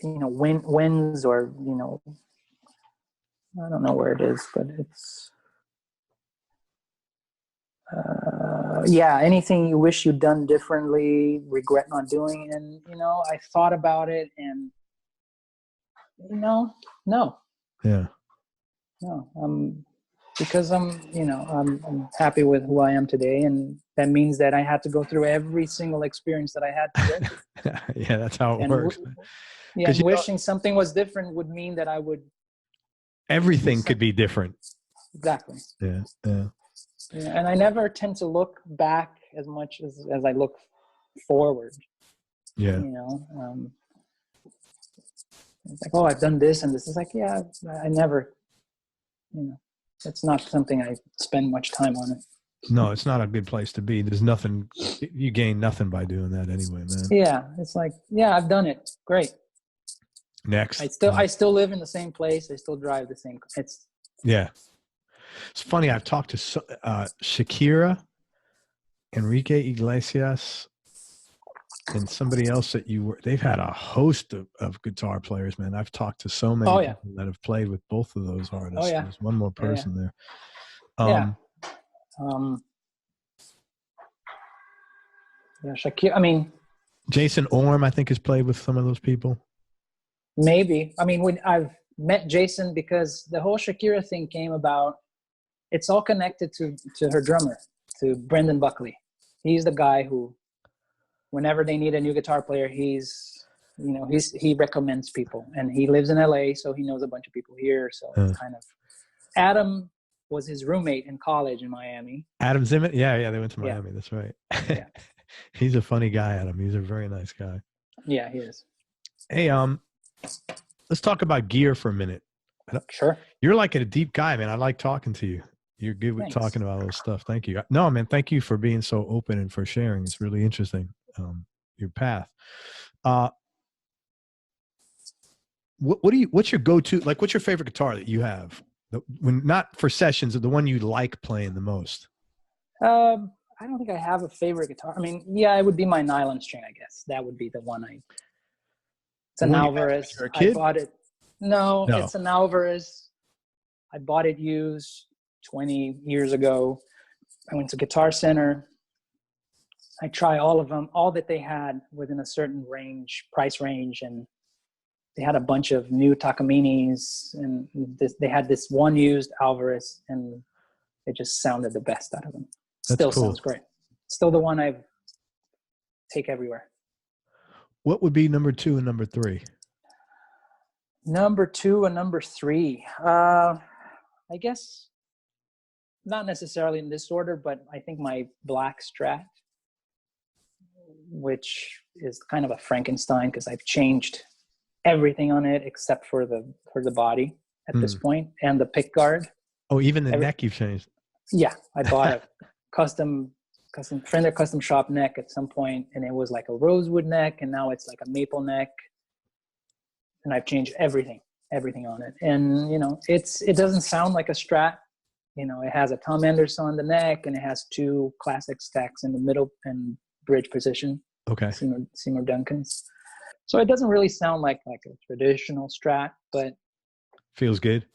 wins, or, I don't know where it is, but it's, anything you wish you'd done differently, regret not doing. And, I thought about it, and, no. Yeah. No, because I'm happy with who I am today, and that means that I had to go through every single experience that I had to go through. Yeah, that's how it works. And wishing something was different would mean that I would. Everything could be different. Exactly. Yeah. And I never tend to look back as much as I look forward. Yeah. It's like, oh, I've done this and this. Is like, yeah, I never, it's not something I spend much time on it. No, it's not a good place to be. There's nothing, you gain nothing by doing that anyway, man. Yeah. It's like, yeah, I've done it. Great. Next. I still live in the same place. I still drive the same. Yeah. It's funny. I've talked to Shakira, Enrique Iglesias, and somebody else that they've had a host of guitar players, man. I've talked to so many people that have played with both of those artists. Oh, yeah. There's one more person there. Shakira, I mean, Jason Orm, I think, has played with some of those people. Maybe. I mean, when I've met Jason, because the whole Shakira thing came about, it's all connected to her drummer, to Brendan Buckley. He's the guy who, whenever they need a new guitar player, he recommends people, and he lives in LA, so he knows a bunch of people here. So it's kind of, Adam was his roommate in college in Miami. Adam Zimmett? Yeah, they went to Miami. Yeah. That's right. Yeah. He's a funny guy, Adam. He's a very nice guy. Yeah, he is. Hey, let's talk about gear for a minute. Sure. You're like a deep guy, man. I like talking to you. You're good with talking about all this stuff. Thank you. No, man, thank you for being so open and for sharing. It's really interesting, your path. What's your go-to, like, what's your favorite guitar that you have? When not for sessions, the one you like playing the most? I don't think I have a favorite guitar. I mean, yeah, it would be my nylon string, I guess. That would be the one it's an Alvarez. I bought it. No, it's an Alvarez. I bought it used 20 years ago. I went to Guitar Center. I tried all of them, all that they had within a certain price range. And they had a bunch of new Takaminis, and they had this one used Alvarez, and it just sounded the best out of them. Still sounds great. Still the one I take everywhere. What would be number 2 and number 3? Number 2 and number 3. I guess not necessarily in this order, but I think my black Strat, which is kind of a Frankenstein because I've changed everything on it except for the body at this point, and the pick guard. Oh, even the neck you've changed. Yeah, I bought a custom Fender custom shop neck at some point, and it was like a rosewood neck, and now it's like a maple neck. And I've changed everything on it. And it doesn't sound like a Strat. It has a Tom Anderson on the neck, and it has 2 classic stacks in the middle and bridge position. Okay. Seymour Duncans. So it doesn't really sound like a traditional Strat, but feels good.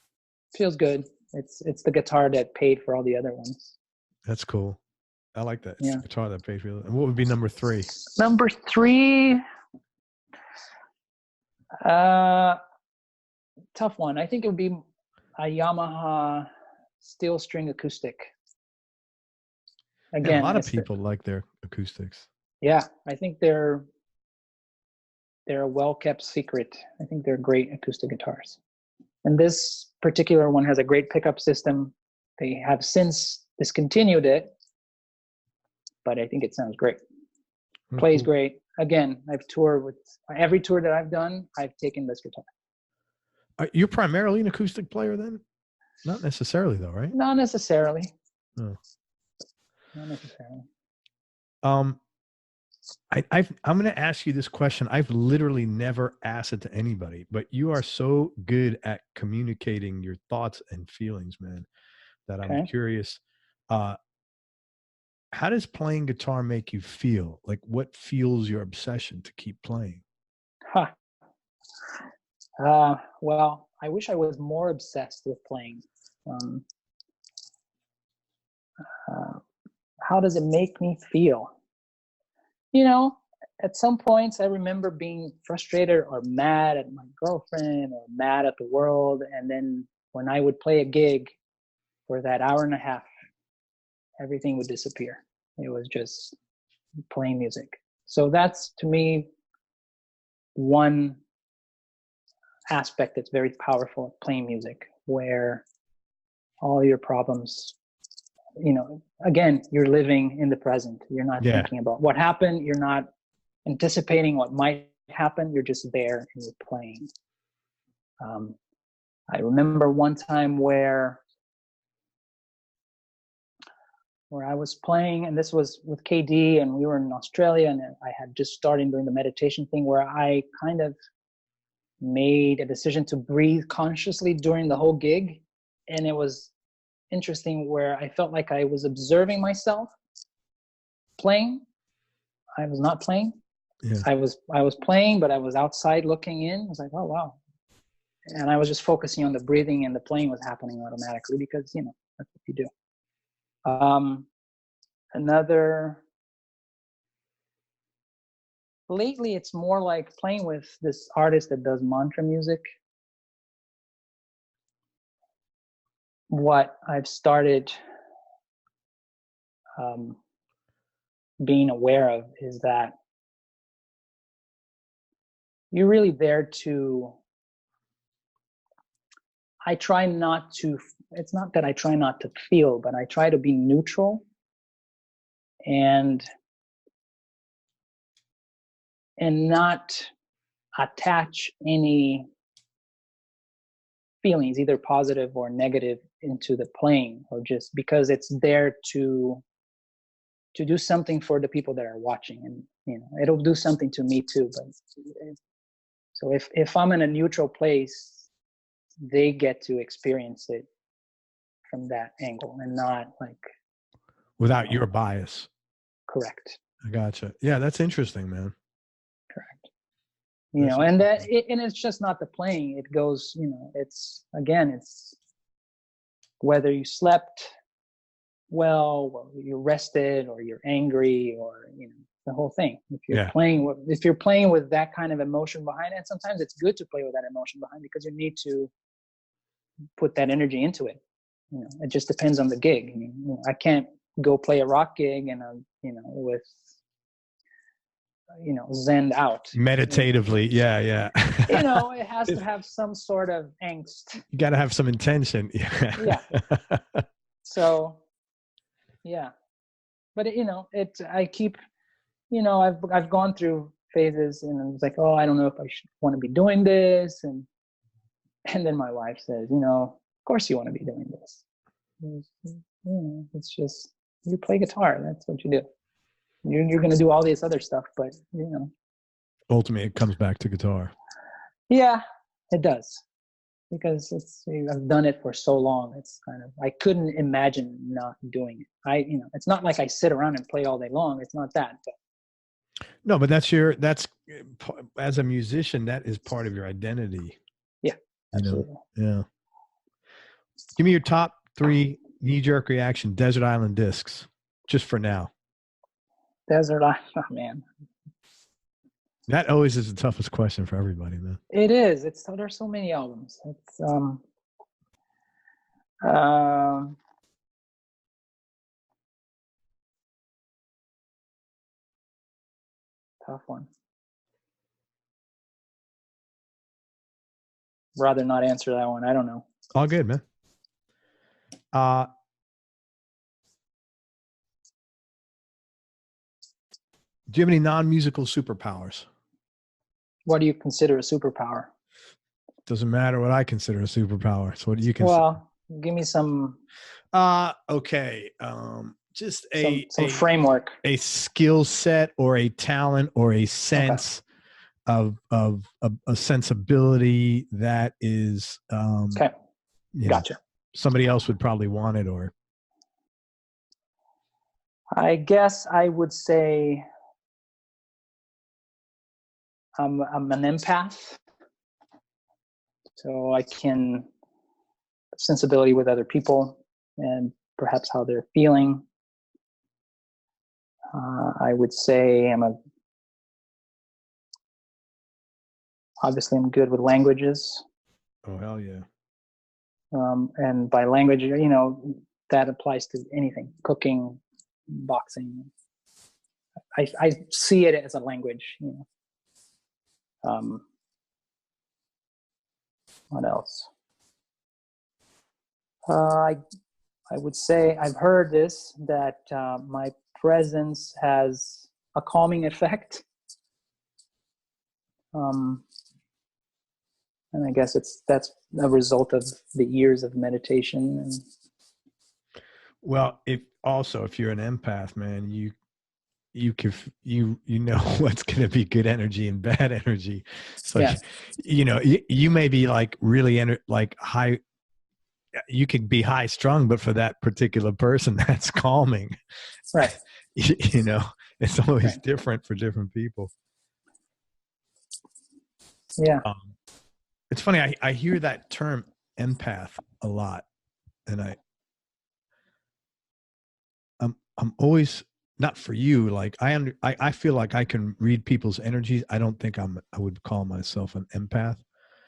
Feels good. It's the guitar that paid for all the other ones. That's cool. I like that. It's the guitar that paid for it. And what would be number 3? Number 3, tough one. I think it would be a Yamaha steel string acoustic. Again, a lot of people like their acoustics. Yeah, I think they're a well-kept secret. I think they're great acoustic guitars. And this particular one has a great pickup system. They have since discontinued it, but I think it sounds great. Oh, Plays cool. great. Again, I've toured with every tour that I've done. I've taken this guitar. You're primarily an acoustic player then? Not necessarily though, right? Not necessarily. No. Not necessarily. I'm going to ask you this question. I've literally never asked it to anybody, but you are so good at communicating your thoughts and feelings, man, that I'm curious. How does playing guitar make you feel? Like, what fuels your obsession to keep playing? Huh. Well, I wish I was more obsessed with playing. How does it make me feel? You know, at some points I remember being frustrated or mad at my girlfriend or mad at the world. And then when I would play a gig for that hour and a half, everything would disappear. It was just playing music. So that's, to me, one aspect that's very powerful of playing music, where all your problems, you know, again, you're living in the present. You're not thinking about what happened. You're not anticipating what might happen. You're just there and you're playing. I remember one time where I was playing, and this was with KD, and we were in Australia, and I had just started doing the meditation thing, where I kind of made a decision to breathe consciously during the whole gig. And it was interesting, where I felt like I was observing myself playing. I was not playing. Yeah. I was playing, but I was outside looking in. I was like, oh wow. And I was just focusing on the breathing, and the playing was happening automatically, because, you know, that's what you do. Lately it's more like playing with this artist that does mantra music. What I've started being aware of is that you're really there to, it's not that I try not to feel, but I try to be neutral and not attach any feelings, either positive or negative, into the playing, or just because it's there to do something for the people that are watching. And, you know, it'll do something to me too. But so if I'm in a neutral place, they get to experience it from that angle, and not like without your bias. Correct. I gotcha. Yeah, that's interesting, man. Correct. You know, and and it's just not the playing. It goes, you know, it's whether you slept well, or you're rested, or you're angry, or, you know, the whole thing. If you're playing with that kind of emotion behind it, sometimes it's good to play with that emotion behind, because you need to put that energy into it. You know, it just depends on the gig. I mean, you know, I can't go play a rock gig and you know, with, you know, zen out meditatively. Yeah. You know, it has to have some sort of angst. You got to have some intention. Yeah. So, yeah, but you know, I keep, you know, I've gone through phases, and I was like, oh, I don't know if I should want to be doing this, and then my wife says, you know, of course you want to be doing this. You know, it's just, you play guitar. That's what you do. You're going to do all this other stuff, but, you know, ultimately it comes back to guitar. Yeah, it does, because I've done it for so long. It's kind of, I couldn't imagine not doing it. You know, it's not like I sit around and play all day long. It's not that. But. No, but that's as a musician, that is part of your identity. Yeah, absolutely. You know? Yeah. Give me your top 3 knee-jerk reaction desert island discs, just for now. Desert Island, oh man. That always is the toughest question for everybody, man. It is. There's so many albums. It's tough one. Rather not answer that one. I don't know. All good, man. Do you have any non-musical superpowers? What do you consider a superpower? Doesn't matter what I consider a superpower. So what do you consider? Well, give me some Okay. Just some framework. a skill set or a talent or a Okay. sense of a sensibility that is, Okay. Gotcha. Somebody else would probably want it, or. I guess I would say I'm an empath. So I can have sensibility with other people and perhaps how they're feeling. I would say obviously I'm good with languages. Oh, hell yeah. And by language, that applies to anything, cooking, boxing. I see it as a language, what else? I would say I've heard this, that my presence has a calming effect. And I guess that's a result of the years of meditation. And well, if you're an empath, man, you know what's going to be good energy and bad energy. So, yeah. you may be like really high. You could be high strung, but for that particular person, that's calming. Right. It's always right. different for different people. Yeah. It's funny. I hear that term empath a lot, and I'm always, not for you. Like I feel like I can read people's energies. I don't think I would call myself an empath.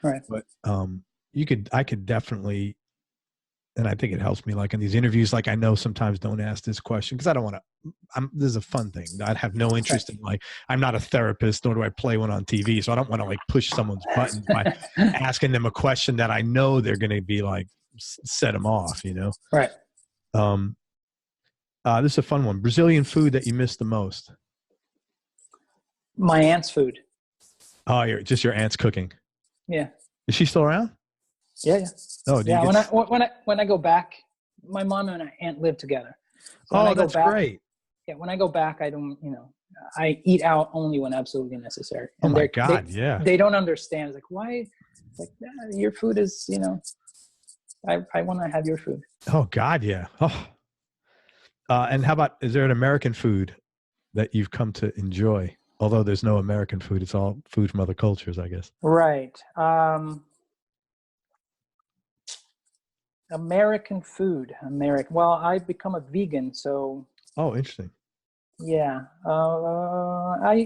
Right. But I could definitely, and I think it helps me, like in these interviews, like I know sometimes don't ask this question because I don't want to. This is a fun thing. I'd have no interest in, like, I'm not a therapist, nor do I play one on TV. So I don't want to like push someone's buttons by asking them a question that I know they're going to be like, set them off, Right. This is a fun one. Brazilian food that you miss the most. My aunt's food. Oh, your aunt's cooking. Yeah. Is she still around? Yeah. Oh, yeah. When I go back, my mom and my aunt live together. So that's great. Yeah. When I go back, I don't, I eat out only when absolutely necessary. And oh my God. They don't understand. It's like, why? It's like, your food is, I want to have your food. Oh God. Yeah. Oh. And how about, is there an American food that you've come to enjoy? Although there's no American food, it's all food from other cultures, I guess. Right. American food. Well, I've become a vegan, so. Oh, interesting. Yeah. I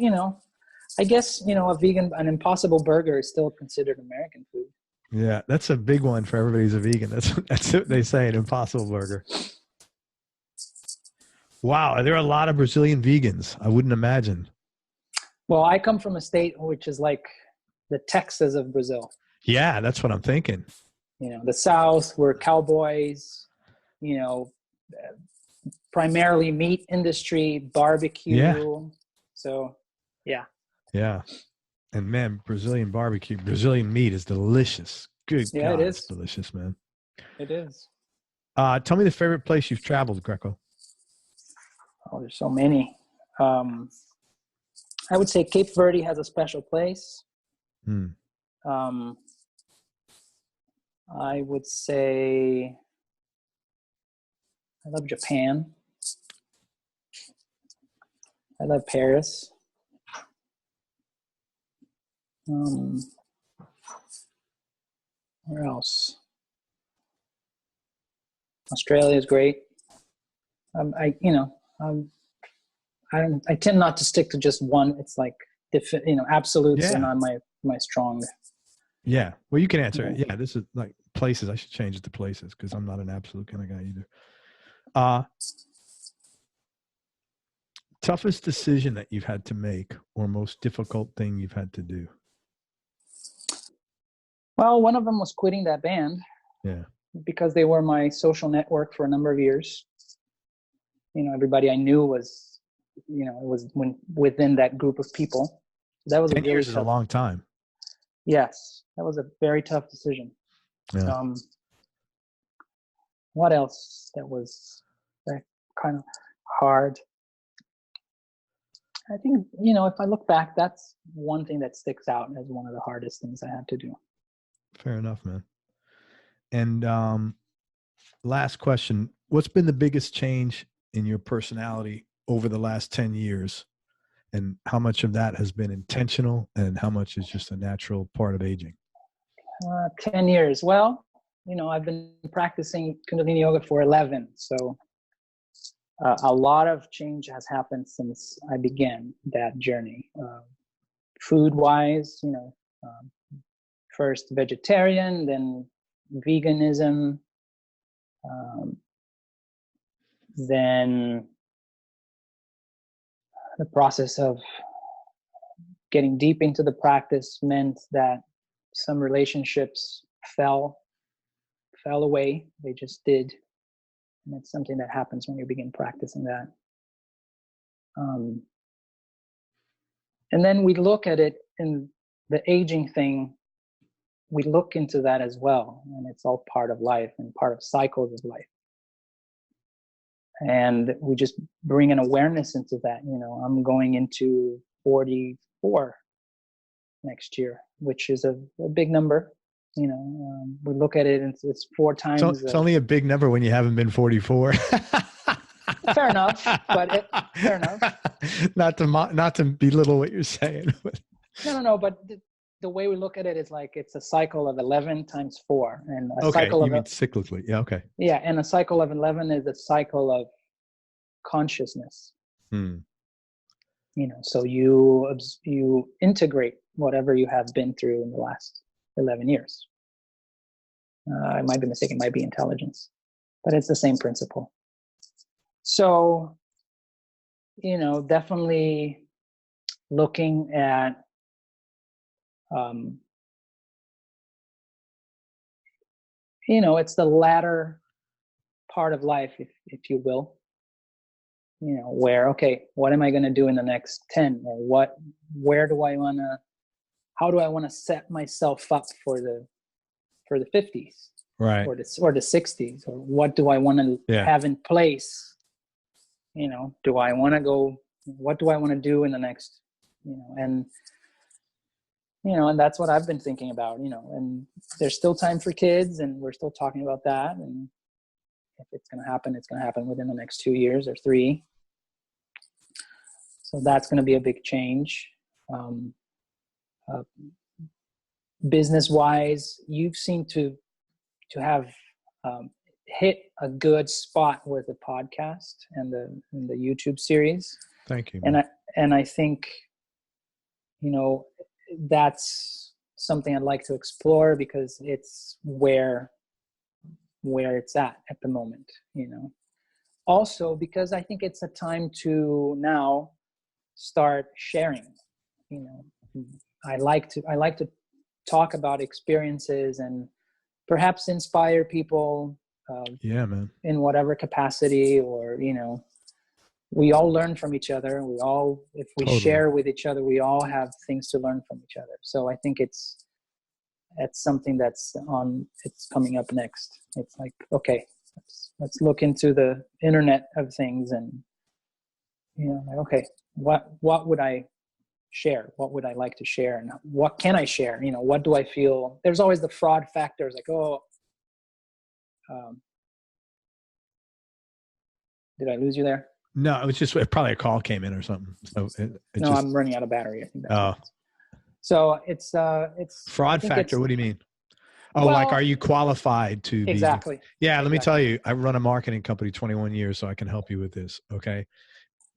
guess, an Impossible Burger is still considered American food. Yeah, that's a big one for everybody who's a vegan. That's what they say, an Impossible Burger. Wow, there are a lot of Brazilian vegans. I wouldn't imagine. Well, I come from a state which is like the Texas of Brazil. Yeah, that's what I'm thinking. The South, we're cowboys, primarily meat industry, barbecue. Yeah. So, yeah. Yeah. And man, Brazilian barbecue, Brazilian meat is delicious. Good yeah, God, it is. It's delicious, man. It is. Tell me the favorite place you've traveled, Grecco. Oh, there's so many. I would say Cape Verde has a special place. I would say I love Japan. I love Paris. Where else? Australia is great. I tend not to stick to just one. It's like, absolutes are not my strong. Yeah. Well, you can answer it. Yeah. This is like places. I should change it to places because I'm not an absolute kind of guy either. Toughest decision that you've had to make, or most difficult thing you've had to do? Well, one of them was quitting that band. Yeah. Because they were my social network for a number of years. Everybody I knew was you know, it was within that group of people. That was 10 a really years is a tough, long time. yes, that was a very tough decision. Yeah. What else that was that kind of hard? I think, you know, if I look back, that's one thing that sticks out as one of the hardest things I had to do. Fair enough, man. And last question, what's been the biggest change in your personality over the last 10 years? And how much of that has been intentional and how much is just a natural part of aging? 10 years. Well, you know, I've been practicing Kundalini Yoga for 11. So a lot of change has happened since I began that journey. Food-wise, you know, first vegetarian, then veganism, then the process of getting deep into the practice meant that some relationships fell away. They just did. And it's something that happens when you begin practicing that. And then we look at it in the aging thing, we look into that as well. And it's all part of life and part of cycles of life. And we just bring an awareness into that. You know, I'm going into 44 next year, which is a big number. You know, we look at it and it's 4 times. So it's only a big number when you haven't been 44. Fair enough, fair enough. Not to belittle what you're saying. No. But the way we look at it is like it's a cycle of 11 times 4, and a okay, cycle you of mean cyclically? Yeah, okay. Yeah, and a cycle of 11 is a cycle of consciousness. You know, so you integrate whatever you have been through in the last 11 years. I might be mistaken, it might be intelligence, but it's the same principle. So, you know, definitely looking at you know, it's the latter part of life, if you will. You know, where, okay, what am I going to do in the next 10, or how do I want to set myself up for the 50s, right, or the 60s, or what do I want to have in place? You know, what do I want to do in the next, you know, and that's what I've been thinking about, you know, and there's still time for kids, and we're still talking about that. And if it's going to happen, it's going to happen within the next 2 years or 3. So that's going to be a big change. Business-wise, you seem to have hit a good spot with the podcast and the YouTube series. Thank you. And I think, you know, that's something I'd like to explore, because it's where it's at the moment, you know. Also, because I think it's a time to now start sharing. You know, I like to talk about experiences and perhaps inspire people. Yeah, man. In whatever capacity, or, you know, we all learn from each other. If we Totally. share with each other, we all have things to learn from each other. So I think it's something it's coming up next. It's like, okay, let's look into the internet of things, and, you know, like, okay, what would I share? What would I like to share? And what can I share? You know, what do I feel? There's always the fraud factors, like, did I lose you there? No, it was just probably a call came in or something. So I'm running out of battery, I think. So it's fraud factor. What do you mean? Oh, well, like, are you qualified to be? Exactly. Yeah. Let me tell you, I run a marketing company 21 years, so I can help you with this. Okay.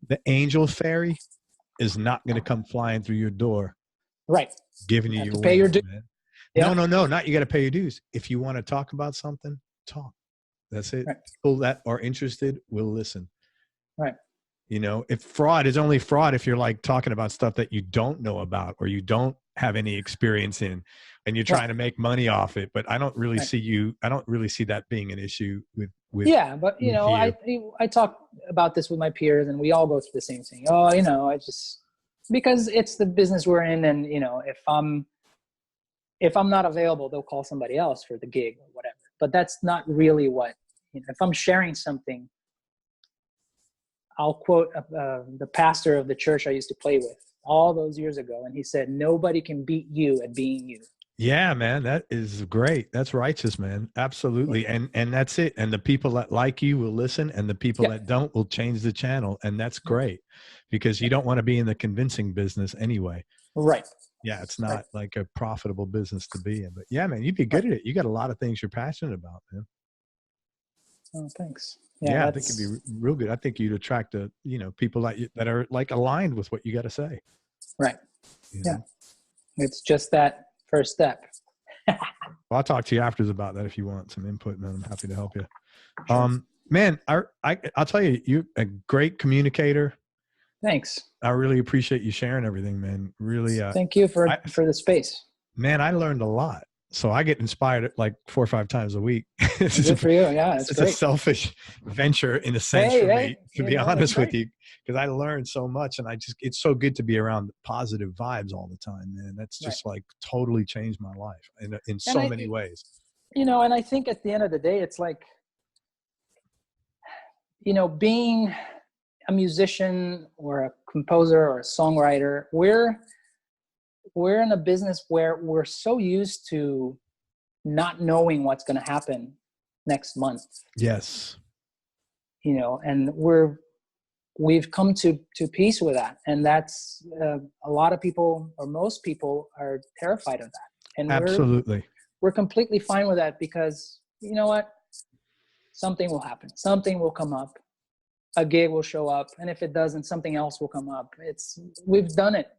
The angel fairy is not going to come flying through your door. Right. Giving you your to pay your dues. Yeah. No, not you got to pay your dues. If you want to talk about something, talk. That's it. Right. People that are interested will listen. Right. You know, if fraud is only fraud if you're like talking about stuff that you don't know about, or you don't have any experience in, and you're trying to make money off it. But I don't really see that being an issue with yeah, but you know, I talk about this with my peers, and we all go through the same thing. Oh, you know, because it's the business we're in, and you know, if I'm not available, they'll call somebody else for the gig or whatever. But that's not really what, you know, if I'm sharing something, I'll quote the pastor of the church I used to play with all those years ago. And he said, nobody can beat you at being you. Yeah, man, that is great. That's righteous, man. Absolutely. And that's it. And the people that like you will listen, and the people that don't will change the channel. And that's great, because you don't want to be in the convincing business anyway. Right. Yeah, it's not like a profitable business to be in. But yeah, man, you'd be good at it. You got a lot of things you're passionate about, man. Oh, thanks. Yeah, I think it'd be real good. I think you'd attract people that are like aligned with what you got to say. Right. You know? Yeah. It's just that first step. Well, I'll talk to you afterwards about that if you want some input, man. I'm happy to help you. Sure. Man, I'll tell you, you're a great communicator. Thanks. I really appreciate you sharing everything, man. Really. Thank you for the space. Man, I learned a lot. So I get inspired like 4 or 5 times a week. Good for you. Yeah, it's great. A selfish venture in a sense for me, to be honest with you, because I learned so much, and it's so good to be around positive vibes all the time, man. That's just like totally changed my life in so many ways. You know, and I think at the end of the day, it's like, you know, being a musician or a composer or a songwriter, we're in a business where we're so used to not knowing what's going to happen next month. Yes. You know, and we've come to peace with that. And that's a lot of people, or most people, are terrified of that. And absolutely, we're completely fine with that, because you know what? Something will happen. Something will come up. A gig will show up. And if it doesn't, something else will come up. We've done it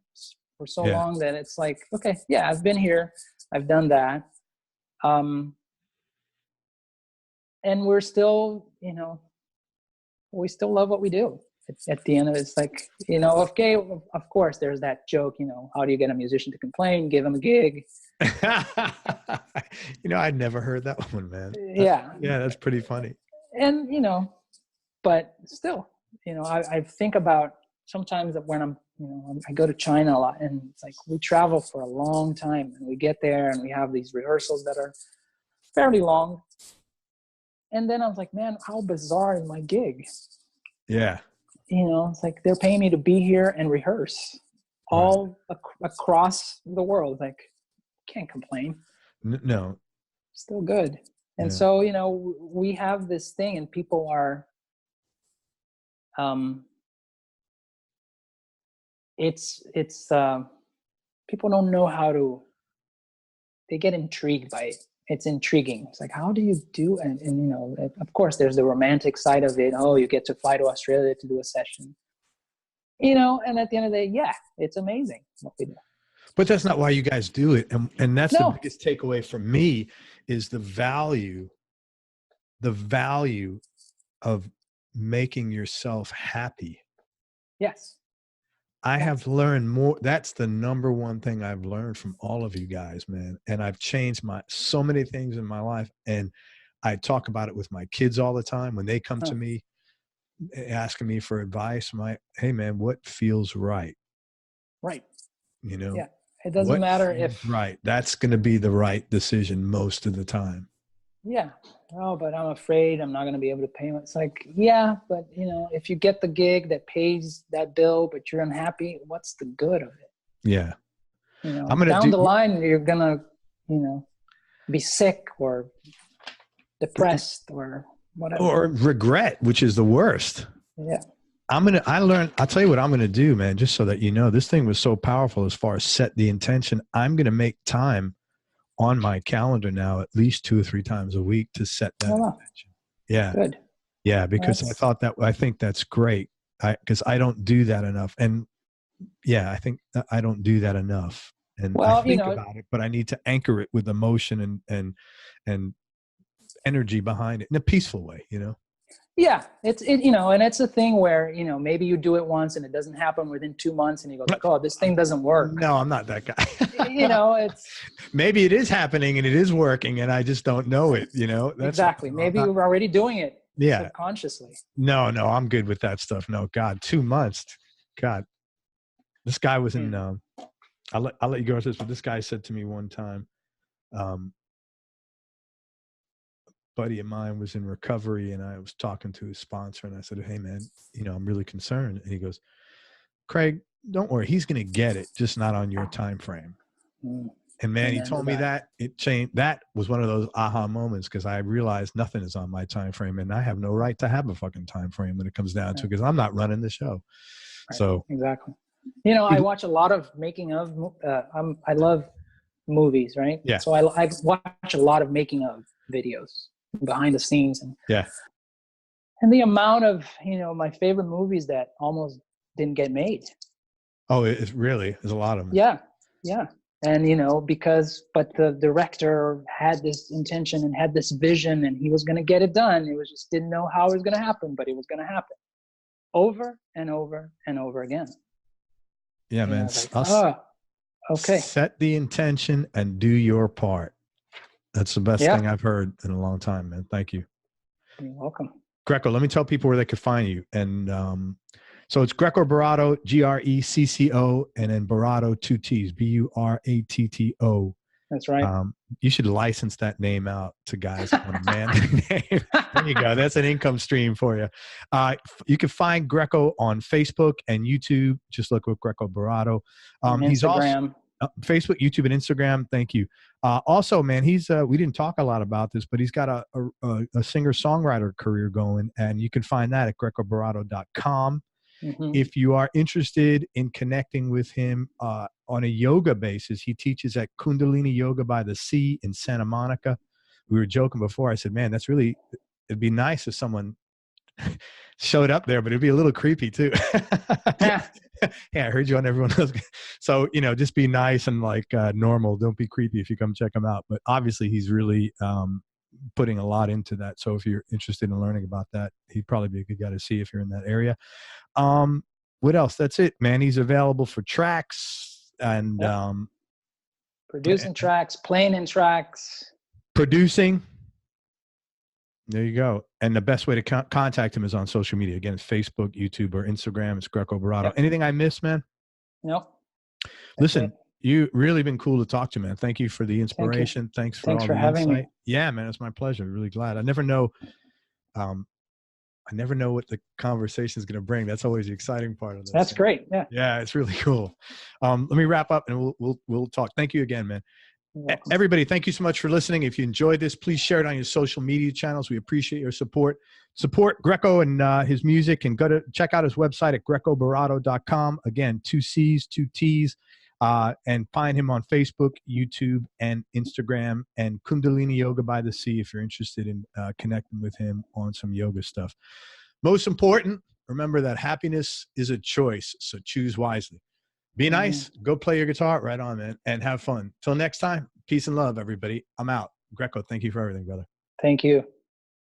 for so long that it's like, okay, yeah, I've been here, I've done that. And we're still, you know, we still love what we do. At the end of it, it's like, you know, okay, of course there's that joke, you know, how do you get a musician to complain? Give him a gig. You know, I'd never heard that one, man. Yeah, that's pretty funny. And, you know, but still, you know, I think about sometimes when I go to China a lot, and it's like we travel for a long time, and we get there and we have these rehearsals that are fairly long. And then I was like, man, how bizarre is my gig? Yeah. You know, it's like they're paying me to be here and rehearse all across the world. Like, can't complain. No. Still good. And so, you know, we have this thing, and people are, people don't know how to, they get intrigued by it. It's intriguing. It's like, how do you do? And you know, of course there's the romantic side of it. Oh, you get to fly to Australia to do a session, you know, and at the end of the day, yeah, it's amazing what we do. But that's not why you guys do it. And that's the biggest takeaway from me is the value of making yourself happy. Yes. I have learned more. That's the number one thing I've learned from all of you guys, man. And I've changed so many things in my life. And I talk about it with my kids all the time when they come to me asking me for advice. Hey man, what feels right? Right. You know, it doesn't matter if right. That's going to be the right decision most of the time. Yeah. Oh, but I'm afraid I'm not going to be able to pay. It's like, yeah, but you know, if you get the gig that pays that bill, but you're unhappy, what's the good of it? Yeah. You know, down the line, you're going to, you know, be sick or depressed or whatever. Or regret, which is the worst. Yeah. I'll tell you what I'm going to do, man, just so that you know, this thing was so powerful as far as set the intention. I'm going to make time on my calendar now at least 2 or 3 times a week to set that intention. Yeah. Good. Yeah. Because I think that's great. Because I don't do that enough. And yeah, I think I don't do that enough. And I think about it, but I need to anchor it with emotion and energy behind it in a peaceful way, you know? Yeah, you know, and it's a thing where, you know, maybe you do it once and it doesn't happen within 2 months and you go like, oh, this thing doesn't work. No, I'm not that guy. You know, it's maybe it is happening and it is working and I just don't know it, you know. That's exactly. Maybe you're already doing it subconsciously. No, I'm good with that stuff. No, God, 2 months. God, this guy was in, I'll let you go with this, but this guy said to me one time, buddy of mine was in recovery and I was talking to his sponsor and I said, hey man, you know, I'm really concerned. And he goes, Craig, don't worry. He's going to get it, just not on your time frame. And man, he told me that it changed. That was one of those aha moments because I realized nothing is on my time frame and I have no right to have a fucking time frame when it comes down to it because I'm not running the show. Right. So exactly. You know, I watch a lot of making of, I love movies, right? Yeah. So I watch a lot of making of videos, behind the scenes, and the amount of, you know, my favorite movies that almost didn't get made. Oh, it's really, there's a lot of them. Yeah. And, you know, but the director had this intention and had this vision and he was going to get it done. It was just didn't know how it was going to happen, but it was going to happen over and over and over again. Yeah, and man. Okay. Set the intention and do your part. That's the best thing I've heard in a long time, man. Thank you. You're welcome. Grecco, let me tell people where they could find you. And so it's Grecco Buratto, Grecco, and then Buratto, 2 T's, Buratto. That's right. You should license that name out to guys on a man name. There you go. That's an income stream for you. You can find Grecco on Facebook and YouTube. Just look with Grecco Buratto. He's also Facebook, YouTube, and Instagram. Thank you. Also, man, he's we didn't talk a lot about this, but he's got a singer-songwriter career going, and you can find that at GreccoBuratto.com. If you are interested in connecting with him on a yoga basis, he teaches at Kundalini Yoga by the Sea in Santa Monica. We were joking before. I said, man, it'd be nice if someone showed up there, but it'd be a little creepy too. Yeah, I heard you on everyone else. So, you know, just be nice and like normal. Don't be creepy if you come check him out. But obviously he's really putting a lot into that. So if you're interested in learning about that, he'd probably be a good guy to see if you're in that area. What else? That's it, man. He's available for tracks and producing tracks, playing in tracks. Producing. There you go. And the best way to contact him is on social media. Again, it's Facebook, YouTube, or Instagram. It's Grecco Buratto. Anything I missed, man? No. Listen, you really been cool to talk to, man. Thank you for the inspiration. Thanks for all the having insight. me. Yeah, man, it's my pleasure. Really glad. I never know what the conversation is going to bring. That's always the exciting part of this. That's great. Yeah. Yeah, it's really cool. Let me wrap up and we'll talk. Thank you again, man. Everybody, thank you so much for listening. If you enjoyed this, please share it on your social media channels. We appreciate your support. Support Grecco and his music, and go to check out his website at GreccoBuratto.com. Again, 2 C's, 2 T's, and find him on Facebook, YouTube, and Instagram, and Kundalini Yoga by the Sea if you're interested in connecting with him on some yoga stuff. Most important, remember that happiness is a choice, so choose wisely. Be nice. Go play your guitar. Right on, man. And have fun. Till next time, peace and love, everybody. I'm out. Grecco, thank you for everything, brother. Thank you.